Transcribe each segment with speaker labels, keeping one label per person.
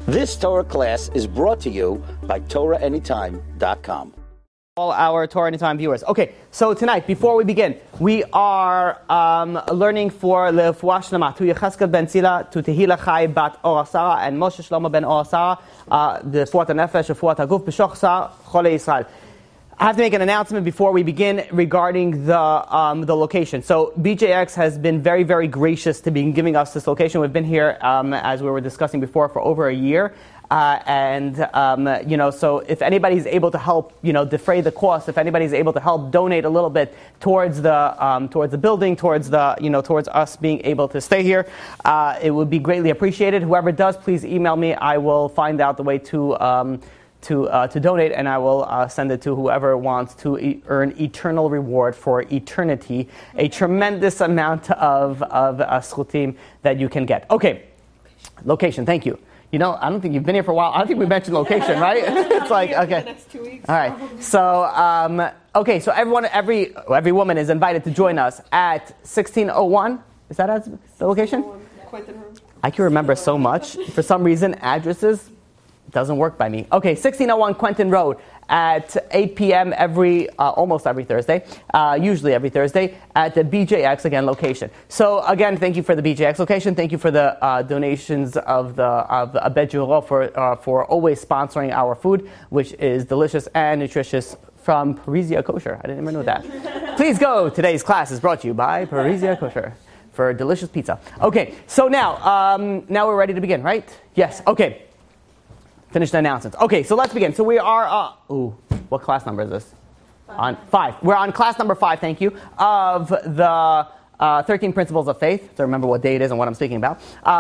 Speaker 1: This Torah class is brought to you by TorahAnytime.com.
Speaker 2: All our Torah Anytime viewers. Okay, so tonight, before we begin, we are learning for Lefuah Shlema, to Yecheskel ben Tzila, to Tehila Chai bat Or Sarah, and Moshe Shlomo ben Or Sarah, the Refuat HaNefesh, Refuat HaGuf, B'shoch Sar, Chole Yisrael. I have to make an announcement before we begin regarding the location. So BJX has been very, very gracious to be giving us this location. We've been here, as we were discussing before, for over a year. So if anybody's able to help, defray the cost, if anybody's able to help donate a little bit towards the building, towards us being able to stay here, it would be greatly appreciated. Whoever does, please email me. I will find out the way to donate, and I will send it to whoever wants to earn eternal reward for eternity, a tremendous amount of schutim that you can get. Okay, location, thank you. I don't think you've been here for a while. I don't think we mentioned location, right? It's like, okay.
Speaker 3: The next 2 weeks.
Speaker 2: All right. So, so every woman is invited to join us at 1601. Is that the location? I can remember so much. For some reason, addresses doesn't work by me. Okay, 1601 Quentin Road at 8 p.m. almost every Thursday, usually every Thursday, at the BJX, again, location. So, again, thank you for the BJX location. Thank you for the donations of HERETIC for always sponsoring our food, which is delicious and nutritious from Parisia Kosher. I didn't even know that. Please go. Today's class is brought to you by Parisia Kosher for delicious pizza. Okay, so now we're ready to begin, right? Yes, okay. Finish the announcements. Okay, so let's begin. So we are, what class number is this? 5. We're on class number 5, thank you, of the 13 Principles of Faith. So remember what day it is and what I'm speaking about.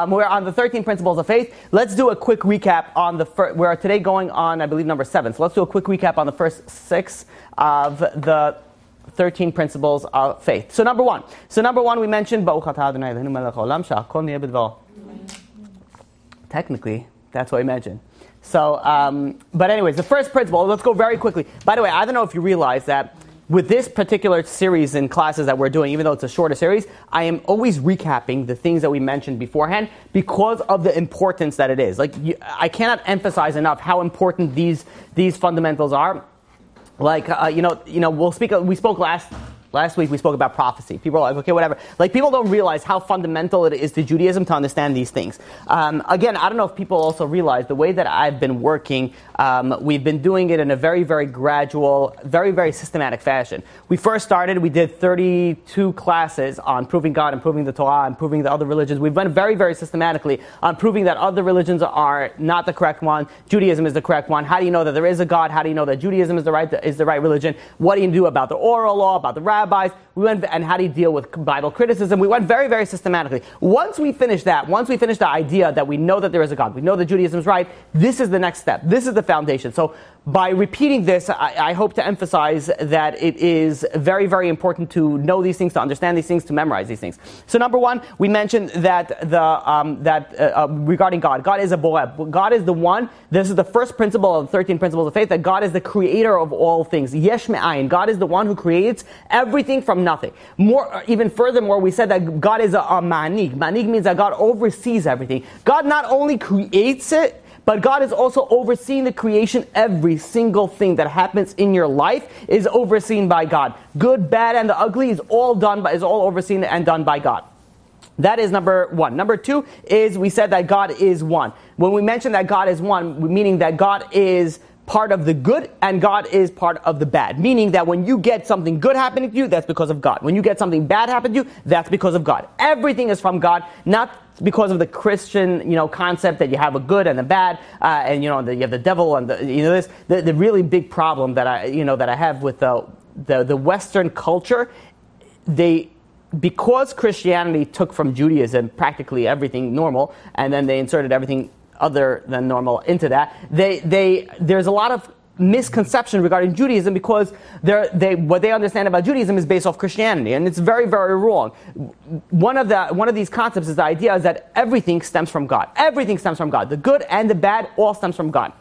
Speaker 2: We're on the 13 Principles of Faith. Let's do a quick recap on we're today going on, I believe, number 7. So let's do a quick recap on the first 6 of the 13 Principles of Faith. So number 1, we mentioned, technically, that's what we mentioned. So, but anyways, the first principle, let's go very quickly. By the way, I don't know if you realize that with this particular series in classes that we're doing, even though it's a shorter series, I am always recapping the things that we mentioned beforehand because of the importance that it is. I cannot emphasize enough how important these fundamentals are. We spoke last week we spoke about prophecy. People are like, okay, whatever. People don't realize how fundamental it is to Judaism to understand these things. Again, I don't know if people also realize the way that I've been working, we've been doing it in a very, very gradual, very, very systematic fashion. We first started, we did 32 classes on proving God and proving the Torah and proving the other religions. We've went very, very systematically on proving that other religions are not the correct one. Judaism is the correct one. How do you know that there is a God? How do you know that Judaism is the right religion? What do you do about the oral law, about the rabbis? And how do you deal with Bible criticism? We went very, very systematically. Once we finish the idea that we know that there is a God, we know that Judaism is right, this is the next step. This is the foundation. So by repeating this, I hope to emphasize that it is very, very important to know these things, to understand these things, to memorize these things. So number 1, we mentioned that regarding God, God is a boreh. God is the one. This is the first principle of the 13 Principles of Faith, that God is the creator of all things. Yesh me'ayin. God is the one who creates everything from nothing. Even furthermore, we said that God is a manig. Manig means that God oversees everything. God not only creates it, but God is also overseeing the creation. Every single thing that happens in your life is overseen by God. Good, bad, and the ugly is all overseen and done by God. That is number 1. Number 2 is we said that God is one. When we mention that God is one, meaning that God is part of the good and God is part of the bad. Meaning that when you get something good happening to you, that's because of God. When you get something bad happen to you, that's because of God. Everything is from God, not because of the Christian, concept that you have a good and a bad, and you have the devil and the really big problem that I have with the Western culture. Because Christianity took from Judaism practically everything normal, and then they inserted everything other than normal into that, there's a lot of misconception regarding Judaism because what they understand about Judaism is based off Christianity, and it's very, very wrong. One of these concepts is the idea is that everything stems from God. Everything stems from God. The good and the bad all stems from God.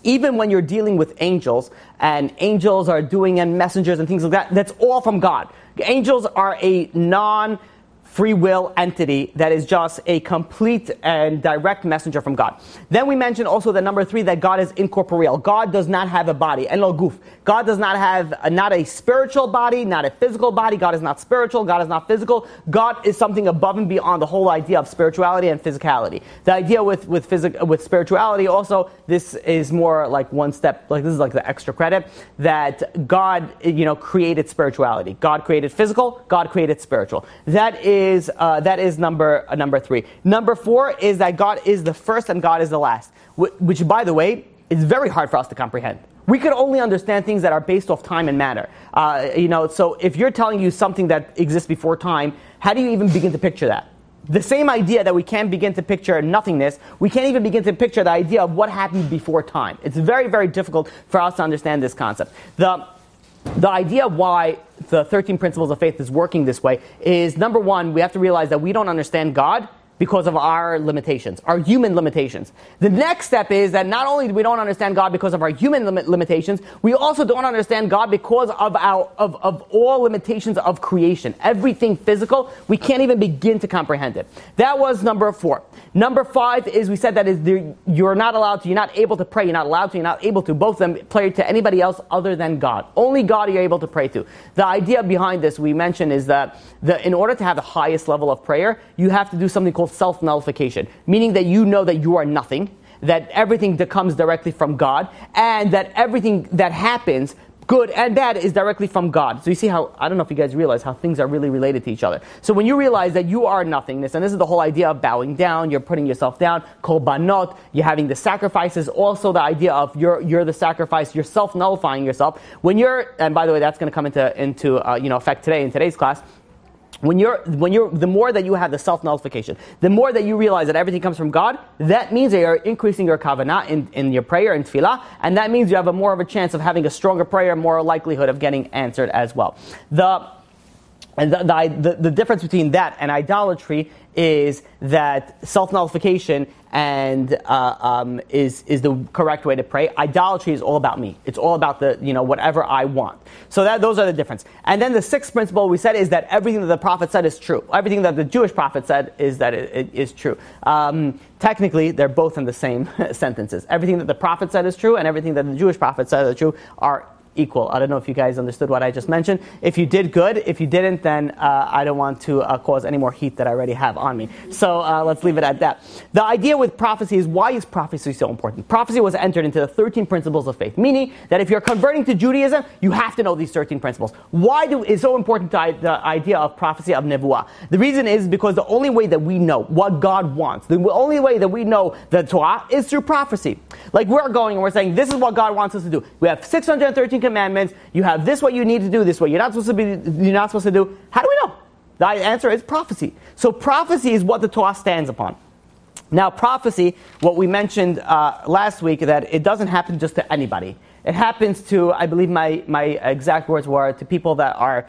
Speaker 2: Even when you're dealing with angels, and angels are doing and messengers and things like that, that's all from God. Angels are a free will entity that is just a complete and direct messenger from God. Then we mentioned also that number 3, that God is incorporeal. God does not have a body. En lo guf. God does not have not a spiritual body, not a physical body. God is not spiritual. God is not physical. God is something above and beyond the whole idea of spirituality and physicality. The idea with spirituality also, this is more like one step, like this is like the extra credit, that God, created spirituality. God created physical. God created spiritual. That is number 3. Number 4 is that God is the first and God is the last, which, by the way, is very hard for us to comprehend. We could only understand things that are based off time and matter. So if you're telling you something that exists before time, how do you even begin to picture that? The same idea that we can't begin to picture nothingness, we can't even begin to picture the idea of what happened before time. It's very, very difficult for us to understand this concept. The idea why the 13 principles of faith is working this way is, number 1, we have to realize that we don't understand God because of our limitations, our human limitations. The next step is that not only do we don't understand God because of our human limitations, we also don't understand God because of all limitations of creation. Everything physical, we can't even begin to comprehend it. That was number 4. Number 5 is, we said that you're not able to pray, you're not allowed to, you're not able to, both of them pray to anybody else other than God. Only God you're able to pray to. The idea behind this, we mentioned, is that in order to have the highest level of prayer, you have to do something called self-nullification, meaning that you know that you are nothing, that everything that comes directly from God, and that everything that happens, good and bad, is directly from God. So you see how, I don't know if you guys realize how things are really related to each other. So when you realize that you are nothingness, and this is the whole idea of bowing down, you're putting yourself down, korbanot, you're having the sacrifices, also the idea of you're the sacrifice, you're self-nullifying yourself. When you're, and by the way, that's going to come into effect today in today's class. When you're, the more that you have the self-nullification, the more that you realize that everything comes from God, that means that you're increasing your kavanah in your prayer, in tefillah, and that means you have more of a chance of having a stronger prayer, more likelihood of getting answered as well. The difference between that and idolatry is that self-nullification and is the correct way to pray. Idolatry is all about me. It's all about whatever I want. So those are the difference. And then the 6th principle we said is that everything that the prophet said is true. Everything that the Jewish prophet said is that it is true. Technically, they're both in the same sentences. Everything that the prophet said is true, and everything that the Jewish prophet said is true are equal. I don't know if you guys understood what I just mentioned. If you did, good. If you didn't, then I don't want to cause any more heat that I already have on me. So let's leave it at that. The idea with prophecy is, why is prophecy so important? Prophecy was entered into the 13 principles of faith, meaning that if you're converting to Judaism, you have to know these 13 principles. Why is so important the idea of prophecy, of nevuah? The reason is because the only way that we know what God wants, the only way that we know the Torah, is through prophecy. Like we're going and we're saying, this is what God wants us to do. We have 613 commandments. You have this what you need to do, this what you're not supposed to do. How do we know? The answer is prophecy. So prophecy is what the Torah stands upon. Now prophecy, what we mentioned last week, that it doesn't happen just to anybody. It happens to, I believe my exact words were, to people that are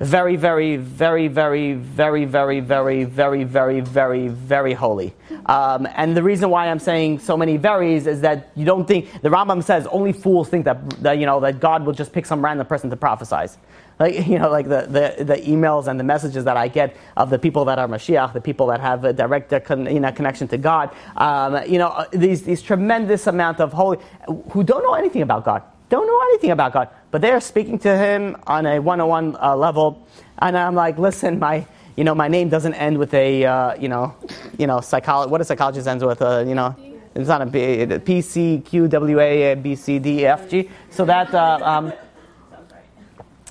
Speaker 2: very, very, very, very, very, very, very, very, very, very, very holy. And the reason why I'm saying so many verys is that you don't think, the Rambam says only fools think that God will just pick some random person to prophesize. Like the emails and the messages that I get of the people that are Mashiach, the people that have a direct connection to God, these tremendous amount of holy, who don't know anything about God. Don't know anything about God, but they are speaking to Him on a one-on-one level, and I'm like, listen, my name doesn't end with a psychology. What does psychologist ends with? It's not a P C Q W A B C D E F G. So that.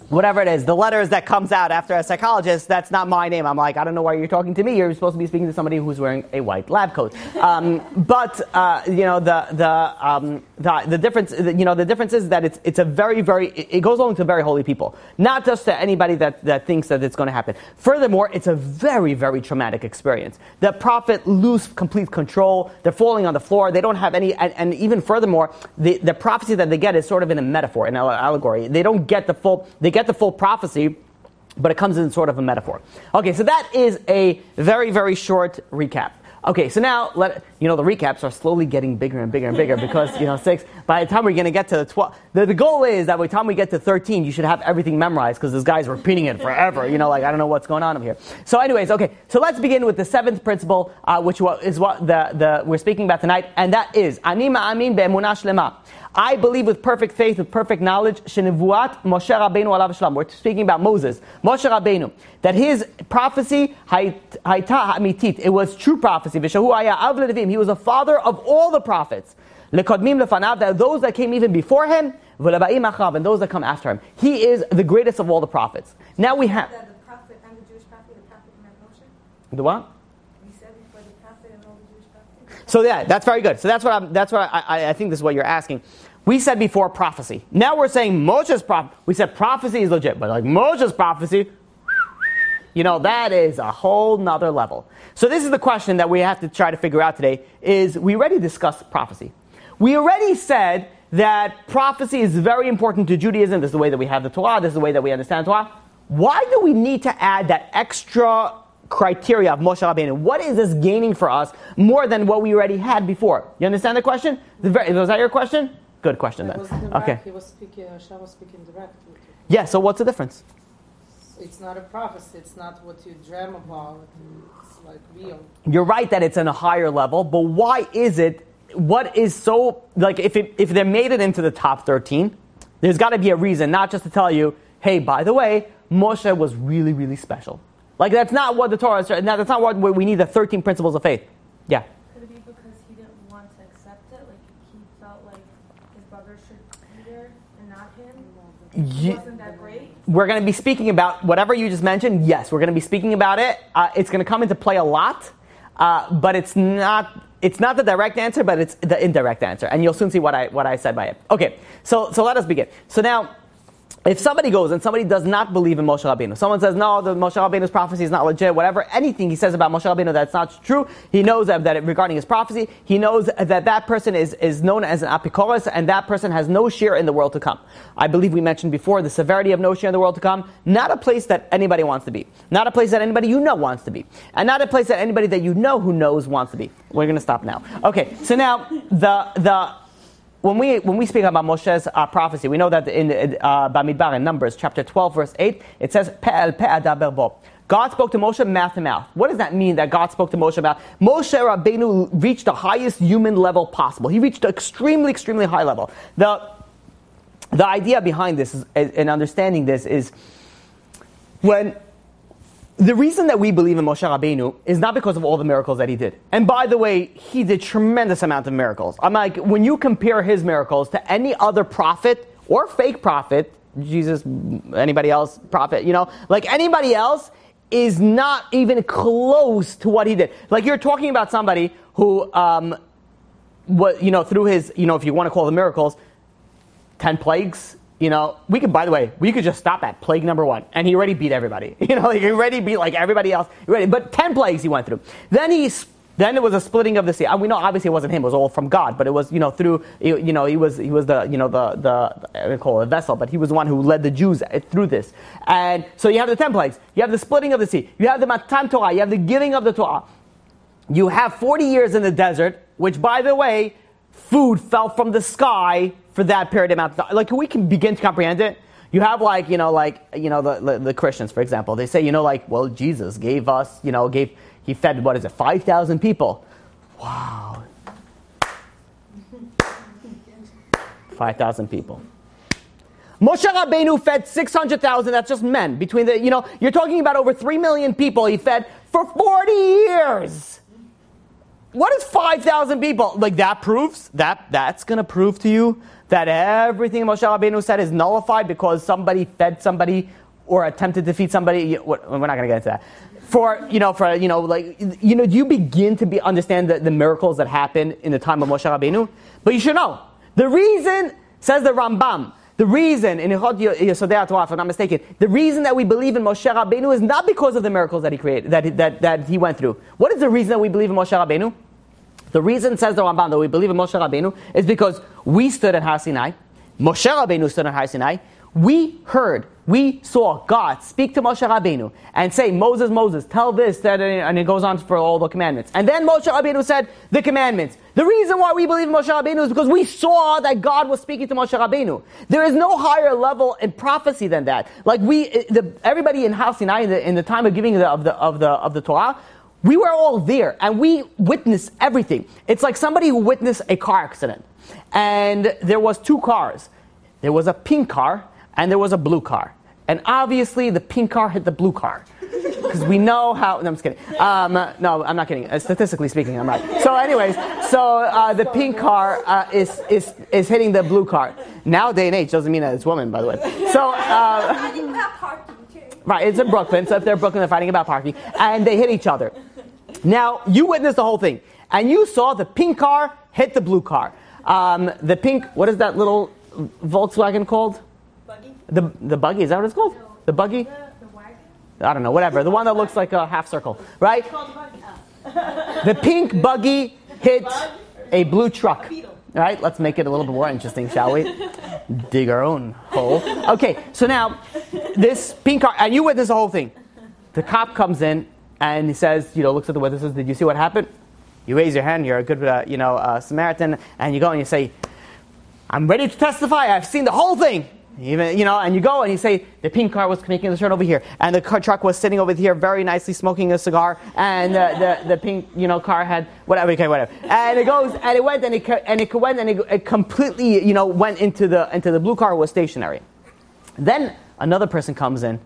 Speaker 2: Whatever it is, the letters that comes out after a psychologist, that's not my name. I'm like, I don't know why you're talking to me. You're supposed to be speaking to somebody who's wearing a white lab coat. The difference, the difference is that it's a very, very, it goes on to very holy people, not just to anybody that thinks that it's going to happen. Furthermore, it's a very, very traumatic experience. The prophet lose complete control. They're falling on the floor. They don't have any, and even furthermore, the prophecy that they get is sort of in a metaphor, in an allegory. They don't get the full. They get the full prophecy, but it comes in sort of a metaphor. Okay, so that is a very, very short recap Okay, so now, the recaps are slowly getting bigger and bigger and bigger because, 6, by the time we're going to get to the 12, the goal is that by the time we get to 13, you should have everything memorized because this guy's repeating it forever. I don't know what's going on over here. So anyways, okay, so let's begin with the 7th principle, which is what we're speaking about tonight, and that is, Ani ma'amin be'emuna shlema. I believe with perfect faith, with perfect knowledge, שנבואת Moshe Rabbeinu עליו השלום. We're speaking about Moses, Moshe Rabbeinu, that his prophecy, היתה אמיתית. It was true prophecy. ושהוא היה אב לנביאים. He was a father of all the prophets. לקודמים לפניו, that those that came even before him, ולבאים אחריו, and those that come after him. He is the greatest of all the prophets. Now we have...
Speaker 3: The prophet and the Jewish prophet, the prophet met Moshe?
Speaker 2: The what?
Speaker 3: We said before the prophet and all the Jewish prophets.
Speaker 2: So yeah, that's very good. So that's what I think this is what you're asking. We said before prophecy. Now we're saying Moshe's prophecy. We said prophecy is legit, but like Moshe's prophecy, that is a whole nother level. So this is the question that we have to try to figure out today, is we already discussed prophecy. We already said that prophecy is very important to Judaism. This is the way that we have the Torah. This is the way that we understand Torah. Why do we need to add that extra criteria of Moshe Rabbeinu? What is this gaining for us more than what we already had before? You understand the question? Was that your question? Good question then. Okay.
Speaker 4: He was speaking, Hashem was speaking directly.
Speaker 2: Yeah, so what's the difference?
Speaker 4: It's not a prophecy, it's not what you dream about, it's like real.
Speaker 2: You're right that it's on a higher level, but why is it, what is so, if they made it into the top 13, there's got to be a reason, not just to tell you, hey, by the way, Moshe was really, really special. That's not what the Torah is, that's not what we need, the 13 principles of faith. Yeah.
Speaker 3: Could it be because he didn't want to accept it? He felt like his brother should be there and not him? He wasn't that great?
Speaker 2: We're going to be speaking about whatever you just mentioned. Yes, we're going to be speaking about it. It's going to come into play a lot, but it's not the direct answer, but it's the indirect answer. And you'll soon see what I said by it. Okay, so let us begin. So now, if somebody goes and somebody does not believe in Moshe Rabbeinu, someone says, no, the Moshe Rabbeinu's prophecy is not legit, whatever, anything he says about Moshe Rabbeinu that's not true, he knows that regarding his prophecy, he knows that person is known as an APIKORES, and that person has no share in the world to come. I believe we mentioned before the severity of no share in the world to come, not a place that anybody wants to be, not a place that anybody you know wants to be, and not a place that anybody that you know who knows wants to be. We're going to stop now. Okay, so now when we speak about Moshe's prophecy, we know that in Bamidbar, in Numbers, chapter 12, verse 8, it says, Pe'el pe'adaber bo. God spoke to Moshe mouth to mouth. What does that mean that God spoke to Moshe mouth? Moshe Rabbeinu reached the highest human level possible. He reached an extremely, extremely high level. The idea behind this and understanding this is the reason that we believe in Moshe Rabbeinu is not because of all the miracles that he did. And by the way, he did tremendous amount of miracles. I'm like, when you compare his miracles to any other prophet or fake prophet, Jesus, anybody else, prophet, anybody else is not even close to what he did. You're talking about somebody who, through his, if you want to call them miracles, 10 plagues, we could just stop at plague number 1, and he already beat everybody. He already beat everybody else. But 10 plagues he went through. Then there was a splitting of the sea. We know obviously it wasn't him; it was all from God. But it was through he was the I don't call it a vessel, but he was the one who led the Jews through this. And so you have the 10 plagues. You have the splitting of the sea. You have the Matan Torah. You have the giving of the Torah. You have 40 years in the desert, which, by the way, food fell from the sky for that period of amount of time. We can begin to comprehend it. You have the Christians, for example. They say, well, Jesus gave us, he fed, 5,000 people. Wow. 5,000 people. Moshe Rabbeinu fed 600,000, that's just men. Between you're talking about over 3 million people he fed for 40 years. What is 5,000 people? That proves, that's going to prove to you that everything Moshe Rabbeinu said is nullified because somebody fed somebody or attempted to feed somebody. We're not going to get into that. You begin to understand the miracles that happened in the time of Moshe Rabbeinu. But you should know, the reason, says the Rambam, the reason, in Yesodei Torah, if I'm not mistaken, the reason that we believe in Moshe Rabbeinu is not because of the miracles that he created, that he went through. What is the reason that we believe in Moshe Rabbeinu? The reason, says the Rambam, that we believe in Moshe Rabbeinu is because we stood at Har Sinai, Moshe Rabbeinu stood at Har Sinai, we saw God speak to Moshe Rabbeinu and say, Moses, tell this, that, and it goes on for all the commandments. And then Moshe Rabbeinu said, the commandments. The reason why we believe in Moshe Rabbeinu is because we saw that God was speaking to Moshe Rabbeinu. There is no higher level in prophecy than that. Like everybody in Har Sinai in the time of giving of the Torah, we were all there and we witnessed everything. It's like somebody who witnessed a car accident. And there was two cars. There was a pink car and there was a blue car. And obviously the pink car hit the blue car. Because we know how... No, I'm just kidding. No, I'm not kidding. Statistically speaking, I'm right. So anyways, the pink car is hitting the blue car. Now, day and age, doesn't mean that it's women, by the way. So...
Speaker 3: fighting about parking, too.
Speaker 2: Right, it's in Brooklyn. So if they're Brooklyn, they're fighting about parking. And they hit each other. Now, you witnessed the whole thing. And you saw the pink car hit the blue car. The pink... What is that little Volkswagen called?
Speaker 3: Buggy?
Speaker 2: The buggy, is that what it's called?
Speaker 3: No.
Speaker 2: The buggy?
Speaker 3: The wagon?
Speaker 2: I don't know, whatever. The one that looks like a half circle, right?
Speaker 3: It's called a buggy.
Speaker 2: The pink buggy hit a blue truck.
Speaker 3: A beetle.
Speaker 2: Right? Let's make it a little bit more interesting, shall we? Dig our own hole. Okay, so now, this pink car, and you witness the whole thing. The cop comes in, and he says, looks at the witnesses, did you see what happened? You raise your hand, you're a good, Samaritan, and you go and you say, I'm ready to testify, I've seen the whole thing. Even, and you go and you say, the pink car was making the turn over here, and the truck was sitting over here very nicely smoking a cigar, and the pink, car had, whatever. And it goes, and it went, and it completely, went into the blue car, was stationary. Then another person comes in,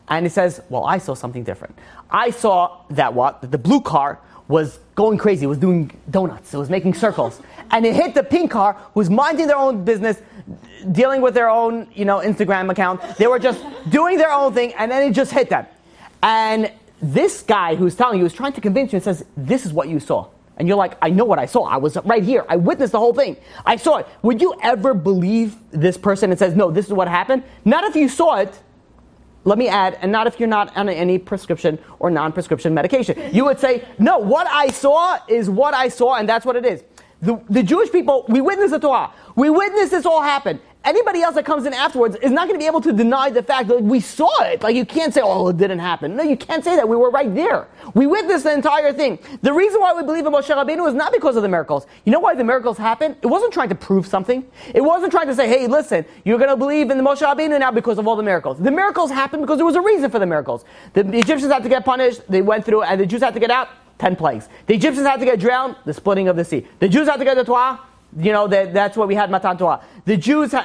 Speaker 2: and he says, well, I saw something different. I saw that the blue car was going crazy, it was doing donuts, it was making circles. And it hit the pink car, who was minding their own business, dealing with their own, Instagram account. They were just doing their own thing, and then it just hit them. And this guy who's telling you is trying to convince you and says, this is what you saw. And you're like, I know what I saw. I was right here. I witnessed the whole thing. I saw it. Would you ever believe this person and says, no, this is what happened? Not if you saw it. Let me add, and not if you're not on any prescription or non-prescription medication. You would say, no, what I saw is what I saw, and that's what it is. The Jewish people, we witnessed the Torah. We witnessed this all happen. Anybody else that comes in afterwards is not going to be able to deny the fact that we saw it. Like, you can't say, oh, it didn't happen. No, you can't say that. We were right there. We witnessed the entire thing. The reason why we believe in Moshe Rabbeinu is not because of the miracles. You know why the miracles happened? It wasn't trying to prove something. It wasn't trying to say, hey, listen, you're going to believe in the Moshe Rabbeinu now because of all the miracles. The miracles happened because there was a reason for the miracles. The Egyptians had to get punished. They went through, and the Jews had to get out. 10 plagues. The Egyptians had to get drowned, the splitting of the sea. The Jews had to get the Torah, that's why we had Matan Torah. The Jews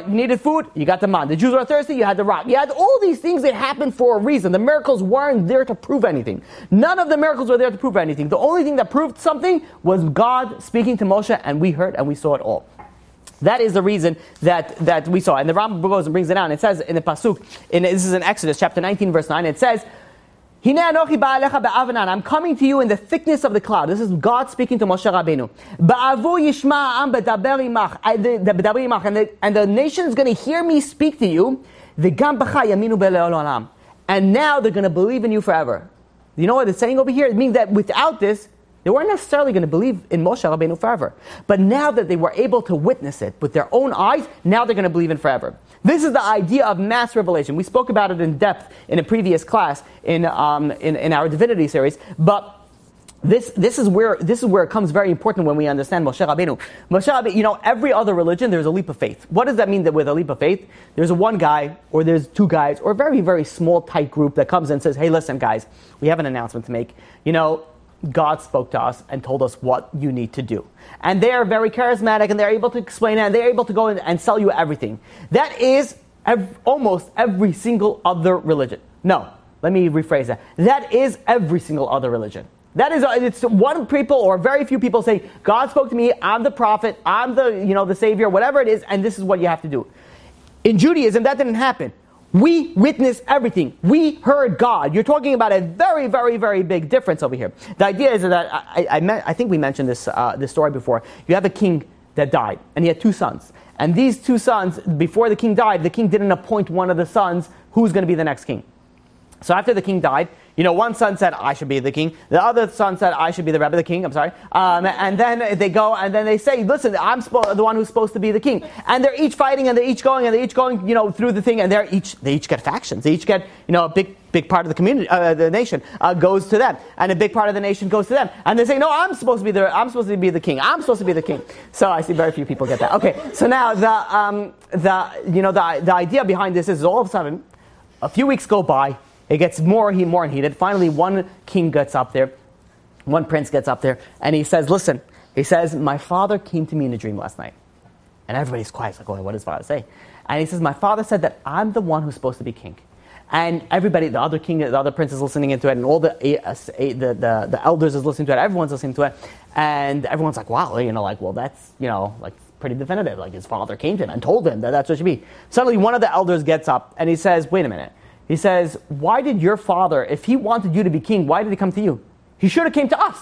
Speaker 2: needed food, you got the man. The Jews were thirsty, you had the rock. You had all these things that happened for a reason. The miracles weren't there to prove anything. None of the miracles were there to prove anything. The only thing that proved something was God speaking to Moshe, and we heard and we saw it all. That is the reason that we saw. And the Rambam goes and brings it down. It says in the Pasuk, this is in Exodus chapter 19 verse 9, it says, I'm coming to you in the thickness of the cloud. This is God speaking to Moshe Rabbeinu. And the nation is going to hear me speak to you. And now they're going to believe in you forever. You know what it's saying over here? It means that without this, they weren't necessarily going to believe in Moshe Rabbeinu forever. But now that they were able to witness it with their own eyes, now they're going to believe in forever. This is the idea of mass revelation. We spoke about it in depth in a previous class in our divinity series. But this is where it comes very important when we understand Moshe Rabbeinu. Moshe Rabbeinu, every other religion there's a leap of faith. What does that mean? That with a leap of faith, there's one guy or there's two guys or a very, very small tight group that comes in and says, hey, listen, guys, we have an announcement to make. God spoke to us and told us what you need to do. And they are very charismatic and they're able to explain it and they're able to go in and sell you everything. That is almost every single other religion. No, let me rephrase that. That is every single other religion. It's one people or very few people say, God spoke to me, I'm the prophet, I'm the savior, whatever it is, and this is what you have to do. In Judaism, that didn't happen. We witnessed everything. We heard God. You're talking about a very, very, very big difference over here. The idea is that I think we mentioned this story before. You have a king that died, and he had two sons. And these two sons, before the king died, the king didn't appoint one of the sons who's going to be the next king. So after the king died, one son said, I should be the king. The other son said, I should be the Rebbe, the king. I'm sorry. And then they go and then they say, listen, I'm the one who's supposed to be the king. And they're each fighting and they're each going through the thing, and they each get factions. They each get, a big part of the community, the nation goes to them, and a big part of the nation goes to them. And they say, no, I'm supposed to be the king. I'm supposed to be the king. So I see very few people get that. Okay, so now the idea behind this is all of a sudden, a few weeks go by. It gets more and heated. Finally, one king gets up there, one prince gets up there, and he says, listen, my father came to me in a dream last night. And everybody's quiet. It's like, well, what does father say? And he says, my father said that I'm the one who's supposed to be king. And everybody, the other king, the other prince is listening into it, and all the elders is listening to it, everyone's listening to it, and everyone's like, wow, well, that's, pretty definitive. Like, his father came to him and told him that that's what it should be. Suddenly, one of the elders gets up, and he says, wait a minute. He says, why did your father, if he wanted you to be king, why did he come to you? He should have came to us.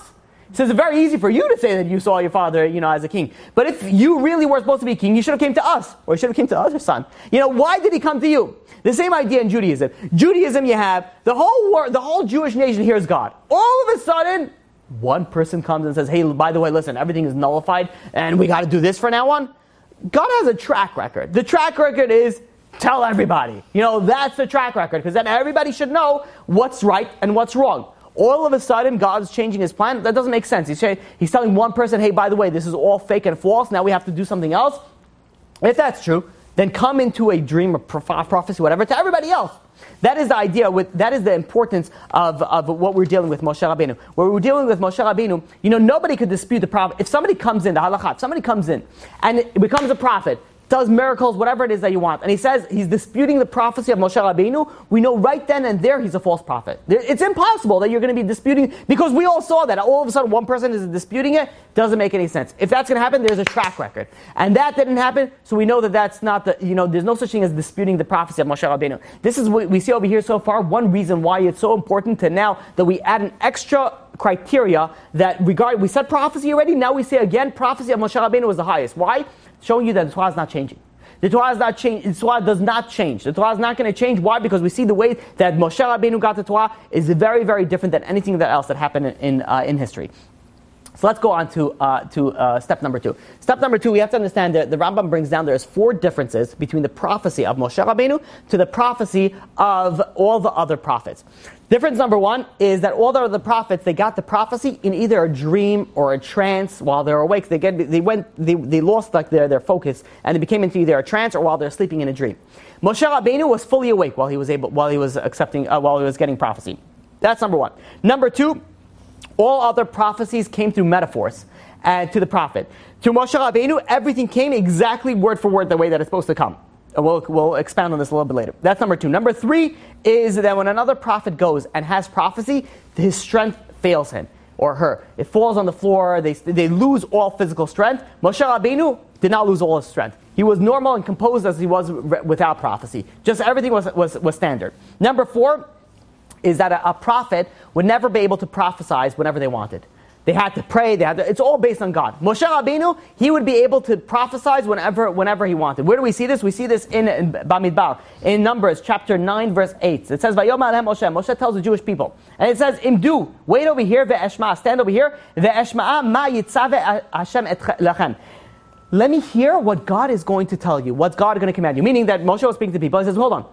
Speaker 2: He says, it's very easy for you to say that you saw your father, as a king. But if you really were supposed to be king, you should have came to us. Or you should have came to the other son. Why did he come to you? The same idea in Judaism. Judaism, you have the whole Jewish nation hears God. All of a sudden, one person comes and says, hey, by the way, listen, everything is nullified, and we got to do this from now on. God has a track record. The track record is, tell everybody. That's the track record, because then everybody should know what's right and what's wrong. All of a sudden, God's changing his plan. That doesn't make sense. He's telling one person, hey, by the way, this is all fake and false. Now we have to do something else. If that's true, then come into a dream or prophecy, whatever, to everybody else. That is the idea. That is the importance of what we're dealing with Moshe Rabbeinu. Where we're dealing with Moshe Rabbeinu, nobody could dispute the prophet. If somebody comes in, the halakha, if somebody comes in and becomes a prophet, does miracles, whatever it is that you want, and he says he's disputing the prophecy of Moshe Rabbeinu, we know right then and there he's a false prophet. It's impossible that you're going to be disputing, because we all saw that. All of a sudden one person is disputing it. Doesn't make any sense. If that's going to happen, there's a track record. And that didn't happen, so we know that that's not there's no such thing as disputing the prophecy of Moshe Rabbeinu. This is what we see over here so far. One reason why it's so important to now that we add an extra criteria that we said prophecy already, now we say again, prophecy of Moshe Rabbeinu was the highest. Why? Showing you that the Torah is not changing. The Torah is not change. The Torah does not change. The Torah is not going to change. Why? Because we see the way that Moshe Rabbeinu got the Torah is very, very different than anything else that happened in history. So let's go on to step number 2. Step number 2, we have to understand that the Rambam brings down there's 4 differences between the prophecy of Moshe Rabbeinu to the prophecy of all the other prophets. Difference number 1 is that all the other prophets, they got the prophecy in either a dream or a trance while they're awake. They lost their focus, and they became into either a trance or while they're sleeping in a dream. Moshe Rabbeinu was fully awake while he was getting prophecy. That's number 1. Number 2, all other prophecies came through metaphors to the prophet. To Moshe Rabbeinu, everything came exactly word for word the way that it's supposed to come. We'll expound on this a little bit later. That's number 2. Number 3 is that when another prophet goes and has prophecy, his strength fails him or her. It falls on the floor. They lose all physical strength. Moshe Rabbeinu did not lose all his strength. He was normal and composed as he was without prophecy. Just everything was standard. Number 4 is that a prophet would never be able to prophesize whenever they wanted. They had to pray. It's all based on God. Moshe Rabbeinu, he would be able to prophesize whenever he wanted. Where do we see this? We see this in Bamidbar, in Numbers chapter 9, verse 8. It says, "Vayom alem Moshe." Moshe tells the Jewish people, and it says, "Imdu, wait over here, ve'eshma, stand over here, ve'eshma ma yitzave Hashem et lachem." Let me hear what God is going to tell you. What's God going to command you? Meaning that Moshe was speaking to people. He says, "Hold on,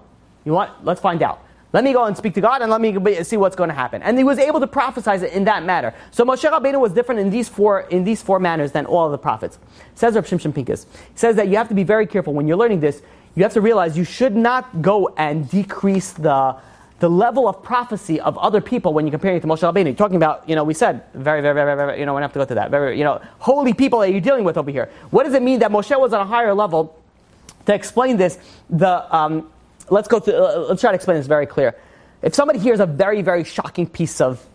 Speaker 2: you want? Let's find out. Let me go and speak to God, and let me see what's going to happen." And he was able to prophesize it in that manner. So Moshe Rabbeinu was different in these four manners than all of the prophets. Says Reb Shimshon Pincus. He says that you have to be very careful when you're learning this. You have to realize you should not go and decrease the level of prophecy of other people when you compare it to Moshe Rabbeinu. You're talking about, we said, very, very, very, very, we don't have to go to that. Very, holy people that you're dealing with over here. What does it mean that Moshe was on a higher level? To explain this, let's try to explain this very clear. If somebody hears a very, very shocking piece of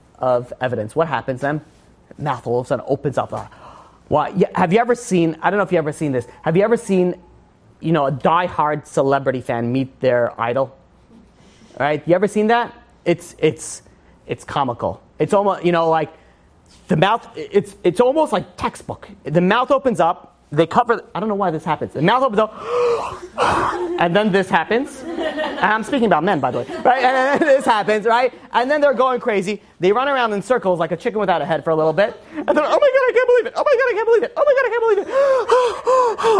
Speaker 2: evidence, what happens then? Mouth all of a sudden opens up. Why? Have you ever seen, I don't know if you've ever seen this, have you ever seen, a die-hard celebrity fan meet their idol? All right? You ever seen that? It's comical. It's almost, like the mouth, it's almost like textbook. The mouth opens up, they cover, I don't know why this happens. The mouth opens up, and then this happens. And I'm speaking about men, by the way, right? And then this happens, right? And then they're going crazy. They run around in circles like a chicken without a head for a little bit. And then, oh my God, I can't believe it. Oh my God, I can't believe it. Oh my God, I can't believe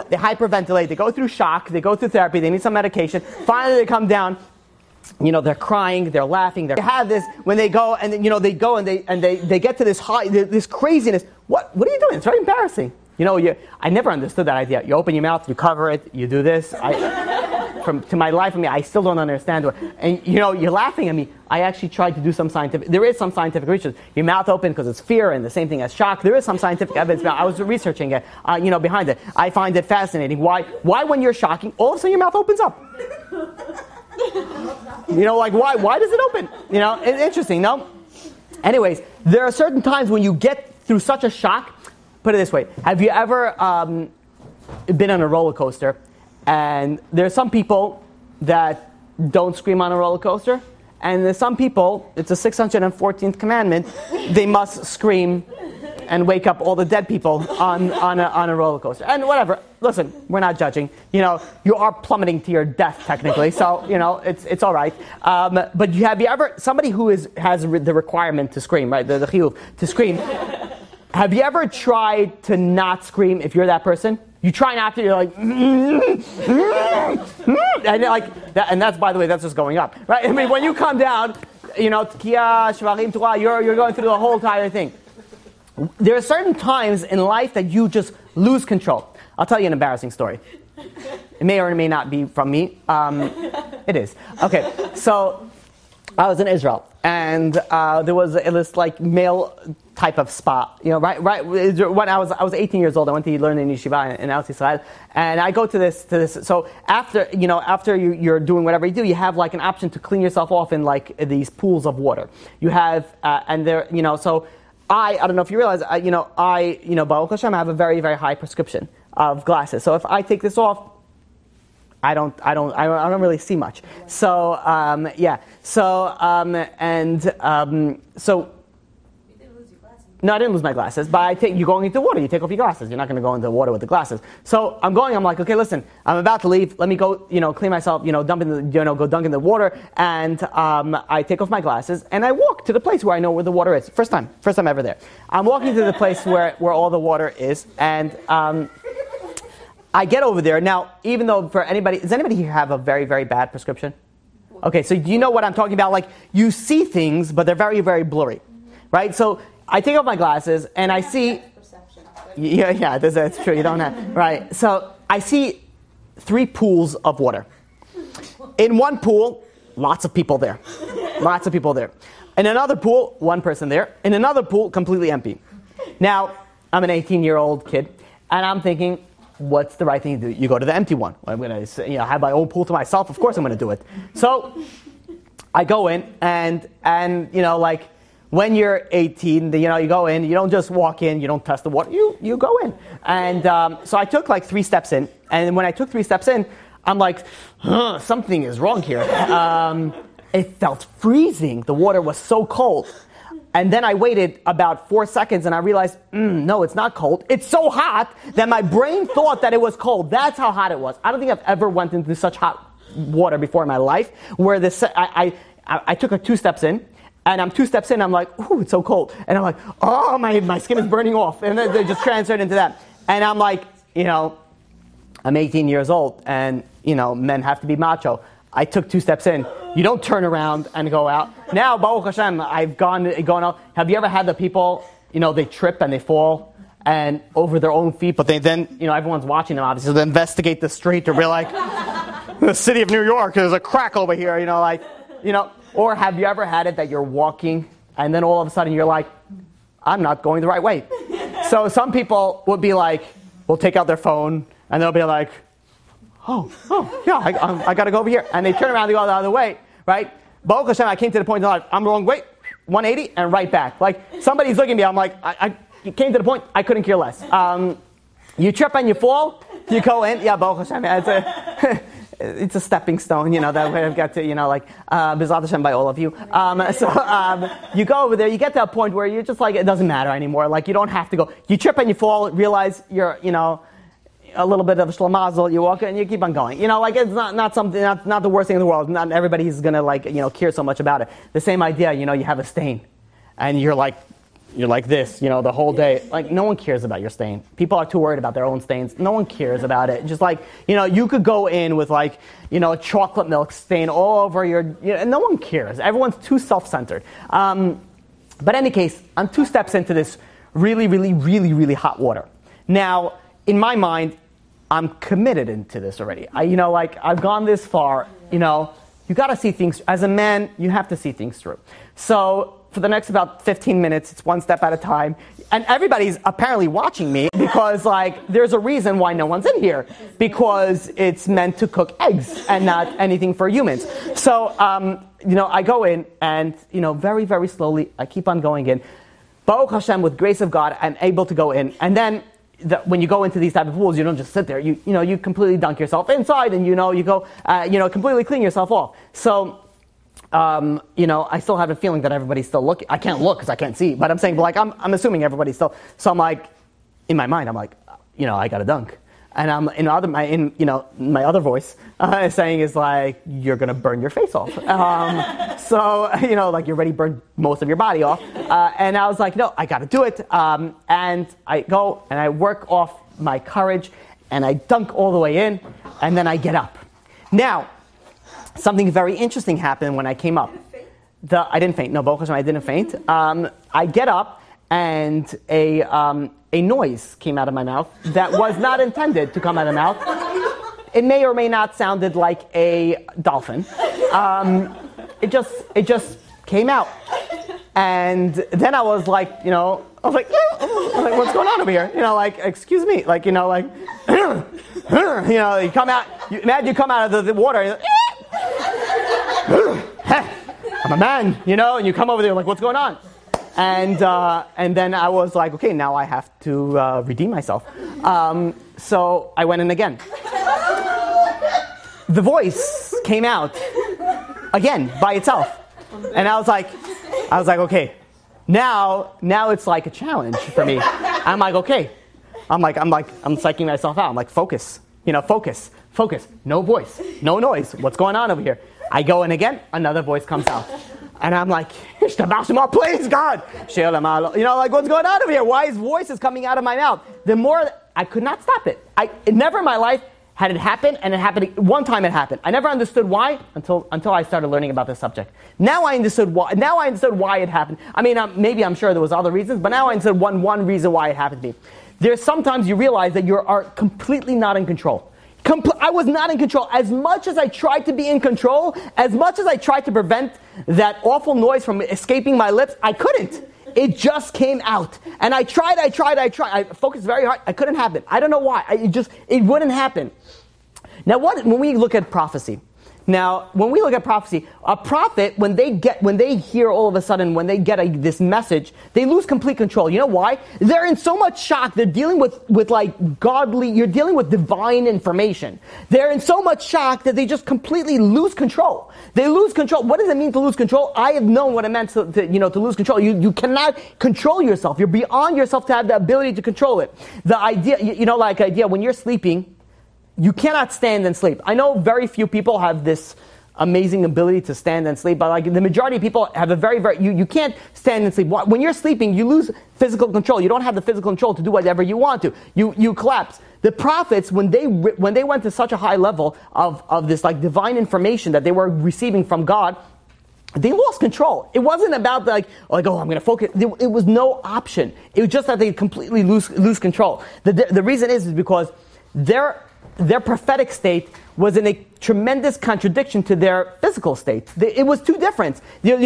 Speaker 2: it. They hyperventilate. They go through shock. They go through therapy. They need some medication. Finally, they come down. They're crying, they're laughing. They have this when they go, and they go and they get to this high, this craziness. What are you doing? It's very embarrassing. I never understood that idea. You open your mouth, you cover it, you do this. To my life, I still don't understand what. And you're laughing at me. I actually tried to do some scientific. There is some scientific research. Your mouth open because it's fear, and the same thing as shock. There is some scientific evidence. I was researching it, behind it. I find it fascinating. Why when you're shocking, all of a sudden your mouth opens up. Why does it open? It's interesting, no? Anyways, there are certain times when you get through such a shock. Put it this way. Have you ever been on a roller coaster? And there's some people that don't scream on a roller coaster. And there's some people, it's the 614th commandment, they must scream and wake up all the dead people on a roller coaster. And whatever. Listen, we're not judging. You are plummeting to your death technically, so it's all right. But have you ever somebody who has the requirement to scream, right? The chiyuv to scream. Have you ever tried to not scream if you're that person? You try not to. You're like, and that's, by the way, that's just going up, right? When you come down, you're going through the whole entire thing. There are certain times in life that you just lose control. I'll tell you an embarrassing story. It may or may not be from me. It is. Okay, so I was in Israel, and there was this like male type of spot. Right. When I was 18 years old, I went to learn in yeshiva in Eretz Yisrael, and I go to this. So after you're doing whatever you do, you have like an option to clean yourself off in like these pools of water. You have and there so. I don't know if you realize, Baruch Hashem, I have a very, very high prescription of glasses. So if I take this off, I don't really see much. So, yeah. So, so.
Speaker 3: You didn't lose your glasses.
Speaker 2: No, I didn't lose my glasses, but you're going into the water, you take off your glasses. You're not going to go into the water with the glasses. So I'm like, okay, listen, I'm about to leave. Let me go, clean myself, dump in the, go dunk in the water. And I take off my glasses and I walk to the place where I know where the water is. First time ever there. I'm walking to the place where all the water is, and I get over there. Now, even though does anybody here have a very, very bad prescription? Okay, so do you know what I'm talking about? Like, you see things, but they're very, very blurry, right? So I take off my glasses and I see. Yeah, that's true. You don't have, right? So I see 3 pools of water. In one pool, lots of people there. In another pool, 1 person there. In another pool, completely empty. Now, I'm an 18-year-old kid, and I'm thinking, what's the right thing to do? You go to the empty one. I'm going to have my own pool to myself. Of course I'm going to do it. So I go in, and like, when you're 18, you go in, you don't just walk in, you don't test the water, you go in. And so I took like 3 steps in, and when I took 3 steps in, I'm like, something is wrong here. It felt freezing. The water was so cold. And then I waited about 4 seconds and I realized, no, it's not cold. It's so hot that my brain thought that it was cold. That's how hot it was. I don't think I've ever went into such hot water before in my life, where I took 2 steps in. And I'm 2 steps in, I'm like, ooh, it's so cold. And I'm like, oh, my skin is burning off. And then they just transferred into that. And I'm like, I'm 18 years old, and, men have to be macho. I took 2 steps in. You don't turn around and go out. Now, Baruch Hashem, I've gone out. Have you ever had the people, they trip and they fall and over their own feet, but they then, everyone's watching them, obviously, so they investigate the street to realize, the city of New York, there's a crack over here, Or have you ever had it that you're walking and then all of a sudden you're like, I'm not going the right way? So some people would be like, will take out their phone and they'll be like, oh, yeah, I got to go over here. And they turn around and go the other way, right? Baruch Hashem, I came to the point in life, I'm the wrong way, 180 and right back. Like, somebody's looking at me, I'm like, I came to the point, I couldn't care less. You trip and you fall, you go in, yeah, Baruch Hashem, it's a stepping stone, that way I've got to, B'ezrat Hashem by all of you. You go over there, you get to a point where you're just like, it doesn't matter anymore. Like, you don't have to go. You trip and you fall, realize you're a little bit of shlemazel, you walk and you keep on going. It's not something, not the worst thing in the world. Not everybody's gonna care so much about it. The same idea, you have a stain, and you're like this, the whole day. Like, no one cares about your stain. People are too worried about their own stains. No one cares about it. Just you could go in with a chocolate milk stain all over and no one cares. Everyone's too self-centered. But in any case, I'm 2 steps into this really, really, really, really hot water. Now, in my mind, I'm committed into this already. I've gone this far, you got to see things. As a man, you have to see things through. So, for the next about 15 minutes, it's 1 step at a time. And everybody's apparently watching me because, there's a reason why no one's in here. Because it's meant to cook eggs and not anything for humans. So, I go in and, very, very slowly, I keep on going in. Baruch Hashem, with grace of God, I'm able to go in. And then, when you go into these type of pools, you don't just sit there. You completely dunk yourself inside and, you go, completely clean yourself off. So, I still have a feeling that everybody's still looking. I can't look because I can't see, but I'm saying, I'm assuming everybody's still. So I'm in my mind, I'm I got to dunk, and I'm my other voice is saying you're gonna burn your face off. So you already burned most of your body off, and I was no, I got to do it, and I go and I work off my courage, and I dunk all the way in, and then I get up. Now, something very interesting happened when I came up. I didn't faint. No, Baruch Hashem, I didn't faint. I get up, and a noise came out of my mouth that was not intended to come out of my mouth. It may or may not sounded like a dolphin. It just came out, and then I was what's going on over here? Excuse me, you come out. Imagine you come out of the water. I'm a man, and you come over there what's going on? And then I was okay, now I have to redeem myself. So I went in again. The voice came out again by itself, and I was okay, now it's a challenge for me. I'm okay. I'm psyching myself out. I'm focus, focus, no voice, no noise. What's going on over here? I go in again, another voice comes out. And I'm please God. What's going on over here? Why is voices coming out of my mouth? The more, I could not stop it. Never in my life had it happened, and it happened, one time it happened. I never understood why until I started learning about this subject. Now I understood why it happened. Maybe I'm sure there was other reasons, but now I understood one reason why it happened to me. There's sometimes you realize that you are completely not in control. I was not in control. As much as I tried to be in control, as much as I tried to prevent that awful noise from escaping my lips, I couldn't. It just came out. And I tried. I focused very hard. It couldn't happen. I don't know why. It wouldn't happen. Now, when we look at prophecy, a prophet, when they hear all of a sudden, when they get this message, they lose complete control. You know why? They're in so much shock. They're dealing with godly, you're dealing with divine information. They're in so much shock that they just completely lose control. They lose control. What does it mean to lose control? I have known what it meant to lose control. You cannot control yourself. You're beyond yourself to have the ability to control it. The idea, when you're sleeping, you cannot stand and sleep. I know very few people have this amazing ability to stand and sleep, but the majority of people have a very, very, you can't stand and sleep. When you're sleeping, you lose physical control. You don't have the physical control to do whatever you want to. You collapse. The prophets, when they went to such a high level of this divine information that they were receiving from God, they lost control. It wasn't about I'm going to focus. It was no option. It was just that they completely lose control. The reason is because their prophetic state was in a tremendous contradiction to their physical state. It was two different. They're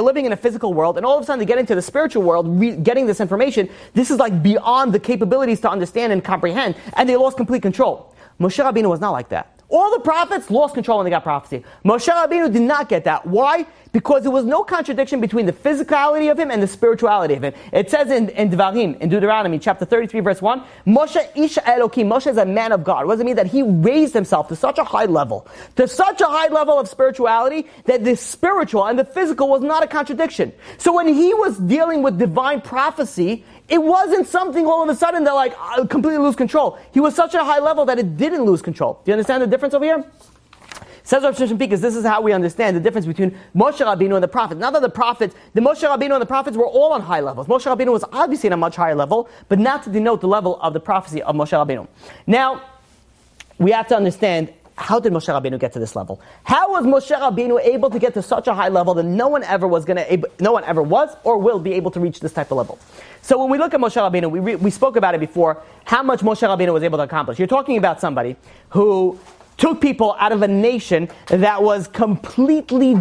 Speaker 2: living in a physical world, and all of a sudden they get into the spiritual world, getting this information. This is beyond the capabilities to understand and comprehend, and they lost complete control. Moshe Rabbeinu was not like that. All the prophets lost control when they got prophecy. Moshe Rabbeinu did not get that. Why? Because there was no contradiction between the physicality of him and the spirituality of him. It says in Devarim, in Deuteronomy, chapter 33, verse 1, Moshe Ish Elokim, Moshe is a man of God. What does it mean? That he raised himself to such a high level of spirituality, that the spiritual and the physical was not a contradiction. So when he was dealing with divine prophecy, It wasn't something all of a sudden that like completely lose control. He was such a high level that it didn't lose control. Do you understand the difference over here? Says Rav Shimshon Pincus, this is how we understand the difference between Moshe Rabbeinu and the prophets. Not that the Moshe Rabbeinu and the prophets were all on high levels. Moshe Rabbeinu was obviously on a much higher level, but not to denote the level of the prophecy of Moshe Rabbeinu. Now, we have to understand, how did Moshe Rabbeinu get to this level? How was Moshe Rabbeinu able to get to such a high level that no one ever was or will be able to reach this type of level? So when we look at Moshe Rabbeinu, we spoke about it before, how much Moshe Rabbeinu was able to accomplish. You're talking about somebody who took people out of a nation that was completely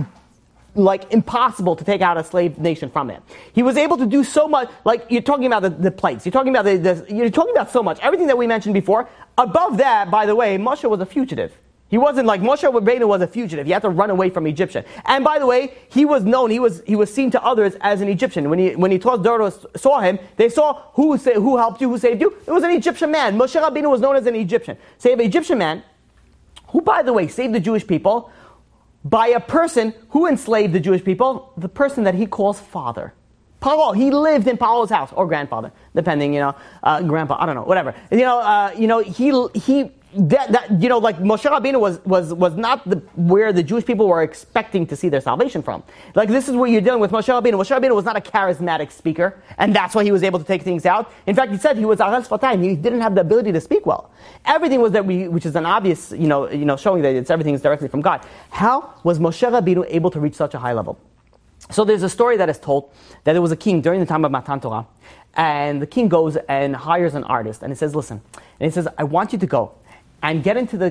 Speaker 2: impossible to take out a slave nation from it. He was able to do so much. You're talking about the plagues. You're talking about you're talking about so much. Everything that we mentioned before. Above that, by the way, Moshe was a fugitive. He wasn't like Moshe Rabbeinu was a fugitive. He had to run away from Egyptian. And by the way, he was known. He was seen to others as an Egyptian. When he saw him, they saw who helped you, who saved you. It was an Egyptian man. Moshe Rabbeinu was known as an Egyptian. So you have an Egyptian man, who, by the way, saved the Jewish people by a person who enslaved the Jewish people, the person that he calls father. Paro, he lived in Paro's house, or grandfather, depending, grandpa, I don't know, whatever. Moshe Rabbeinu was not where the Jewish people were expecting to see their salvation from. This is what you're dealing with Moshe Rabbeinu. Moshe Rabbeinu was not a charismatic speaker, and that's why he was able to take things out. In fact, he said he was aras fatayim. He didn't have the ability to speak well. Everything was which is an obvious, showing that everything is directly from God. How was Moshe Rabbeinu able to reach such a high level? So there's a story that is told that there was a king during the time of Matan Torah, and the king goes and hires an artist, and he says, listen, and he says, I want you to go and get into the